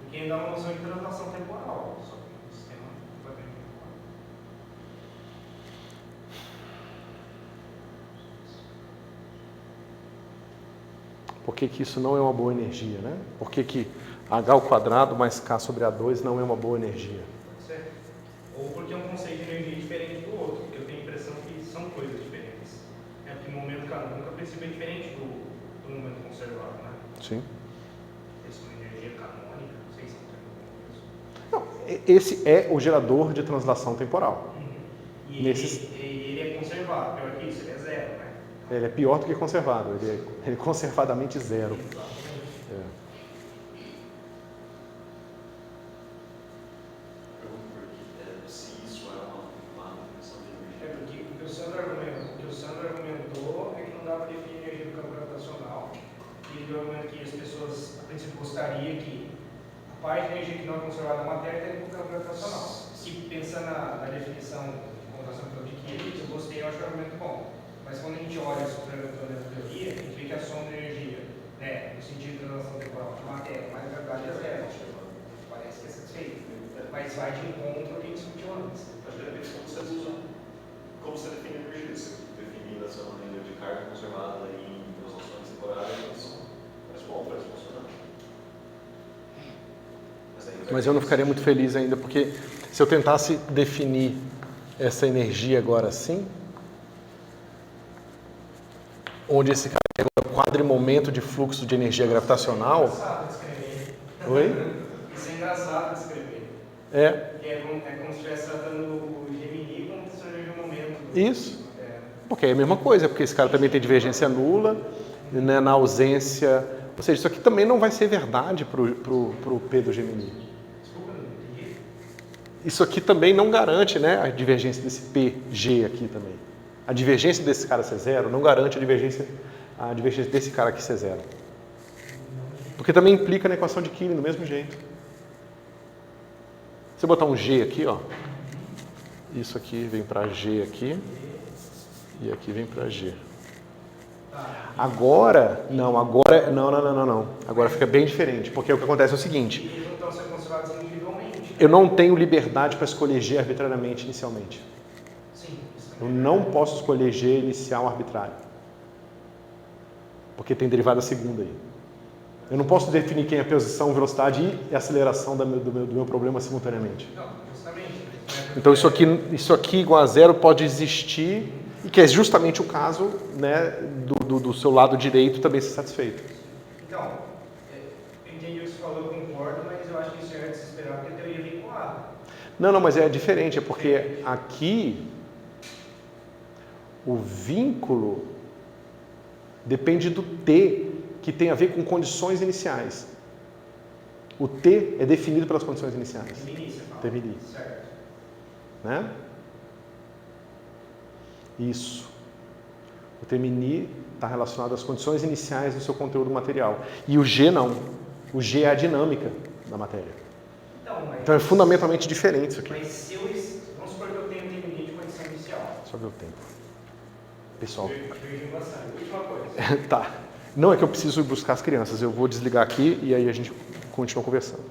Porque ainda dá uma noção de translação temporal, só que o sistema completamente vinculado. Por que que isso não é uma boa energia, né? Por que que H² mais K sobre A2 não é uma boa energia? Certo. Ou porque é um conceito de energia diferente do outro, porque eu tenho a impressão que são coisas diferentes. É porque o momento canônico, a princípio, é diferente do momento conservado, né? Sim. Isso é uma energia canônica, não sei se é Não, esse é o gerador de translação temporal. E Nesses- ele é conservado, pior que isso, ele é zero, né? Ele é pior do que conservado, ele é conservadamente zero. Exatamente. É. Pergunto se isso é uma definição de energia. É porque o que o Sandro argumentou é que não dá para definir energia do campo gravitacional. E ele argumenta que as pessoas, a princípio, gostariam que a parte de energia que não é conservada na matéria tem no campo gravitacional. Se pensando na definição de computação de Killing, eu gostei, eu acho o argumento bom. Mas quando a gente olha sobre a teoria, a gente vê que a soma de energia, né, no sentido de translação temporal de matéria, mais gravidade é zero. Parece que é satisfeito. Mas vai de encontro ao que a gente discutiu antes. Mas depende como você define a energia. Você define dessa maneira de carga conservada em translações temporárias, parece bom, parece funcionar. Mas eu não ficaria muito feliz ainda, porque se eu tentasse definir essa energia agora assim, onde esse cara é o quadrimomento de fluxo de energia gravitacional. Isso é engraçado de escrever. Oi? Isso é engraçado de escrever. É, Porque é como se estivesse tratando o Gemini como se fosse um momento. isso. Porque é a mesma coisa, porque esse cara também tem divergência nula, né, na ausência. Ou seja, isso aqui também não vai ser verdade pro P do Gemini. Desculpa, não entendi. Isso aqui também não garante, né, a divergência desse PG aqui também. A divergência desse cara ser zero não garante a divergência desse cara aqui ser zero. Porque também implica na equação de Killing do mesmo jeito. Se eu botar um G aqui, ó, isso aqui vem para G aqui e aqui vem para G. Agora, não. Agora fica bem diferente, porque o que acontece é o seguinte: E eles não estão sendo conservados individualmente. eu não tenho liberdade para escolher G arbitrariamente inicialmente. Sim, isso Eu também. não posso escolher G inicial arbitrário. Porque tem derivada segunda aí. Eu não posso definir quem é a posição, velocidade e aceleração do meu problema simultaneamente. Não, justamente. Então isso aqui igual a zero pode existir, e que é justamente o caso, né, do seu lado direito também ser satisfeito. Então, eu entendi o que você falou, eu concordo, mas eu acho que isso é de se esperar porque a teoria é vinculada. Não, mas é diferente, é porque aqui o vínculo depende do T, que tem a ver com condições iniciais. O T é definido pelas condições iniciais. Gemini, você fala. Gemini. Certo. Né? Isso. O Gemini está relacionado às condições iniciais do seu conteúdo material. E o G não. O G é a dinâmica da matéria. Então é fundamentalmente diferente isso aqui. Mas se eu, vamos supor que eu tenho um Gemini de condição inicial. Só ver o tempo. Pessoal. Divergiu bastante. Última coisa. Tá. Não é que eu preciso ir buscar as crianças. Eu vou desligar aqui e aí a gente continua conversando.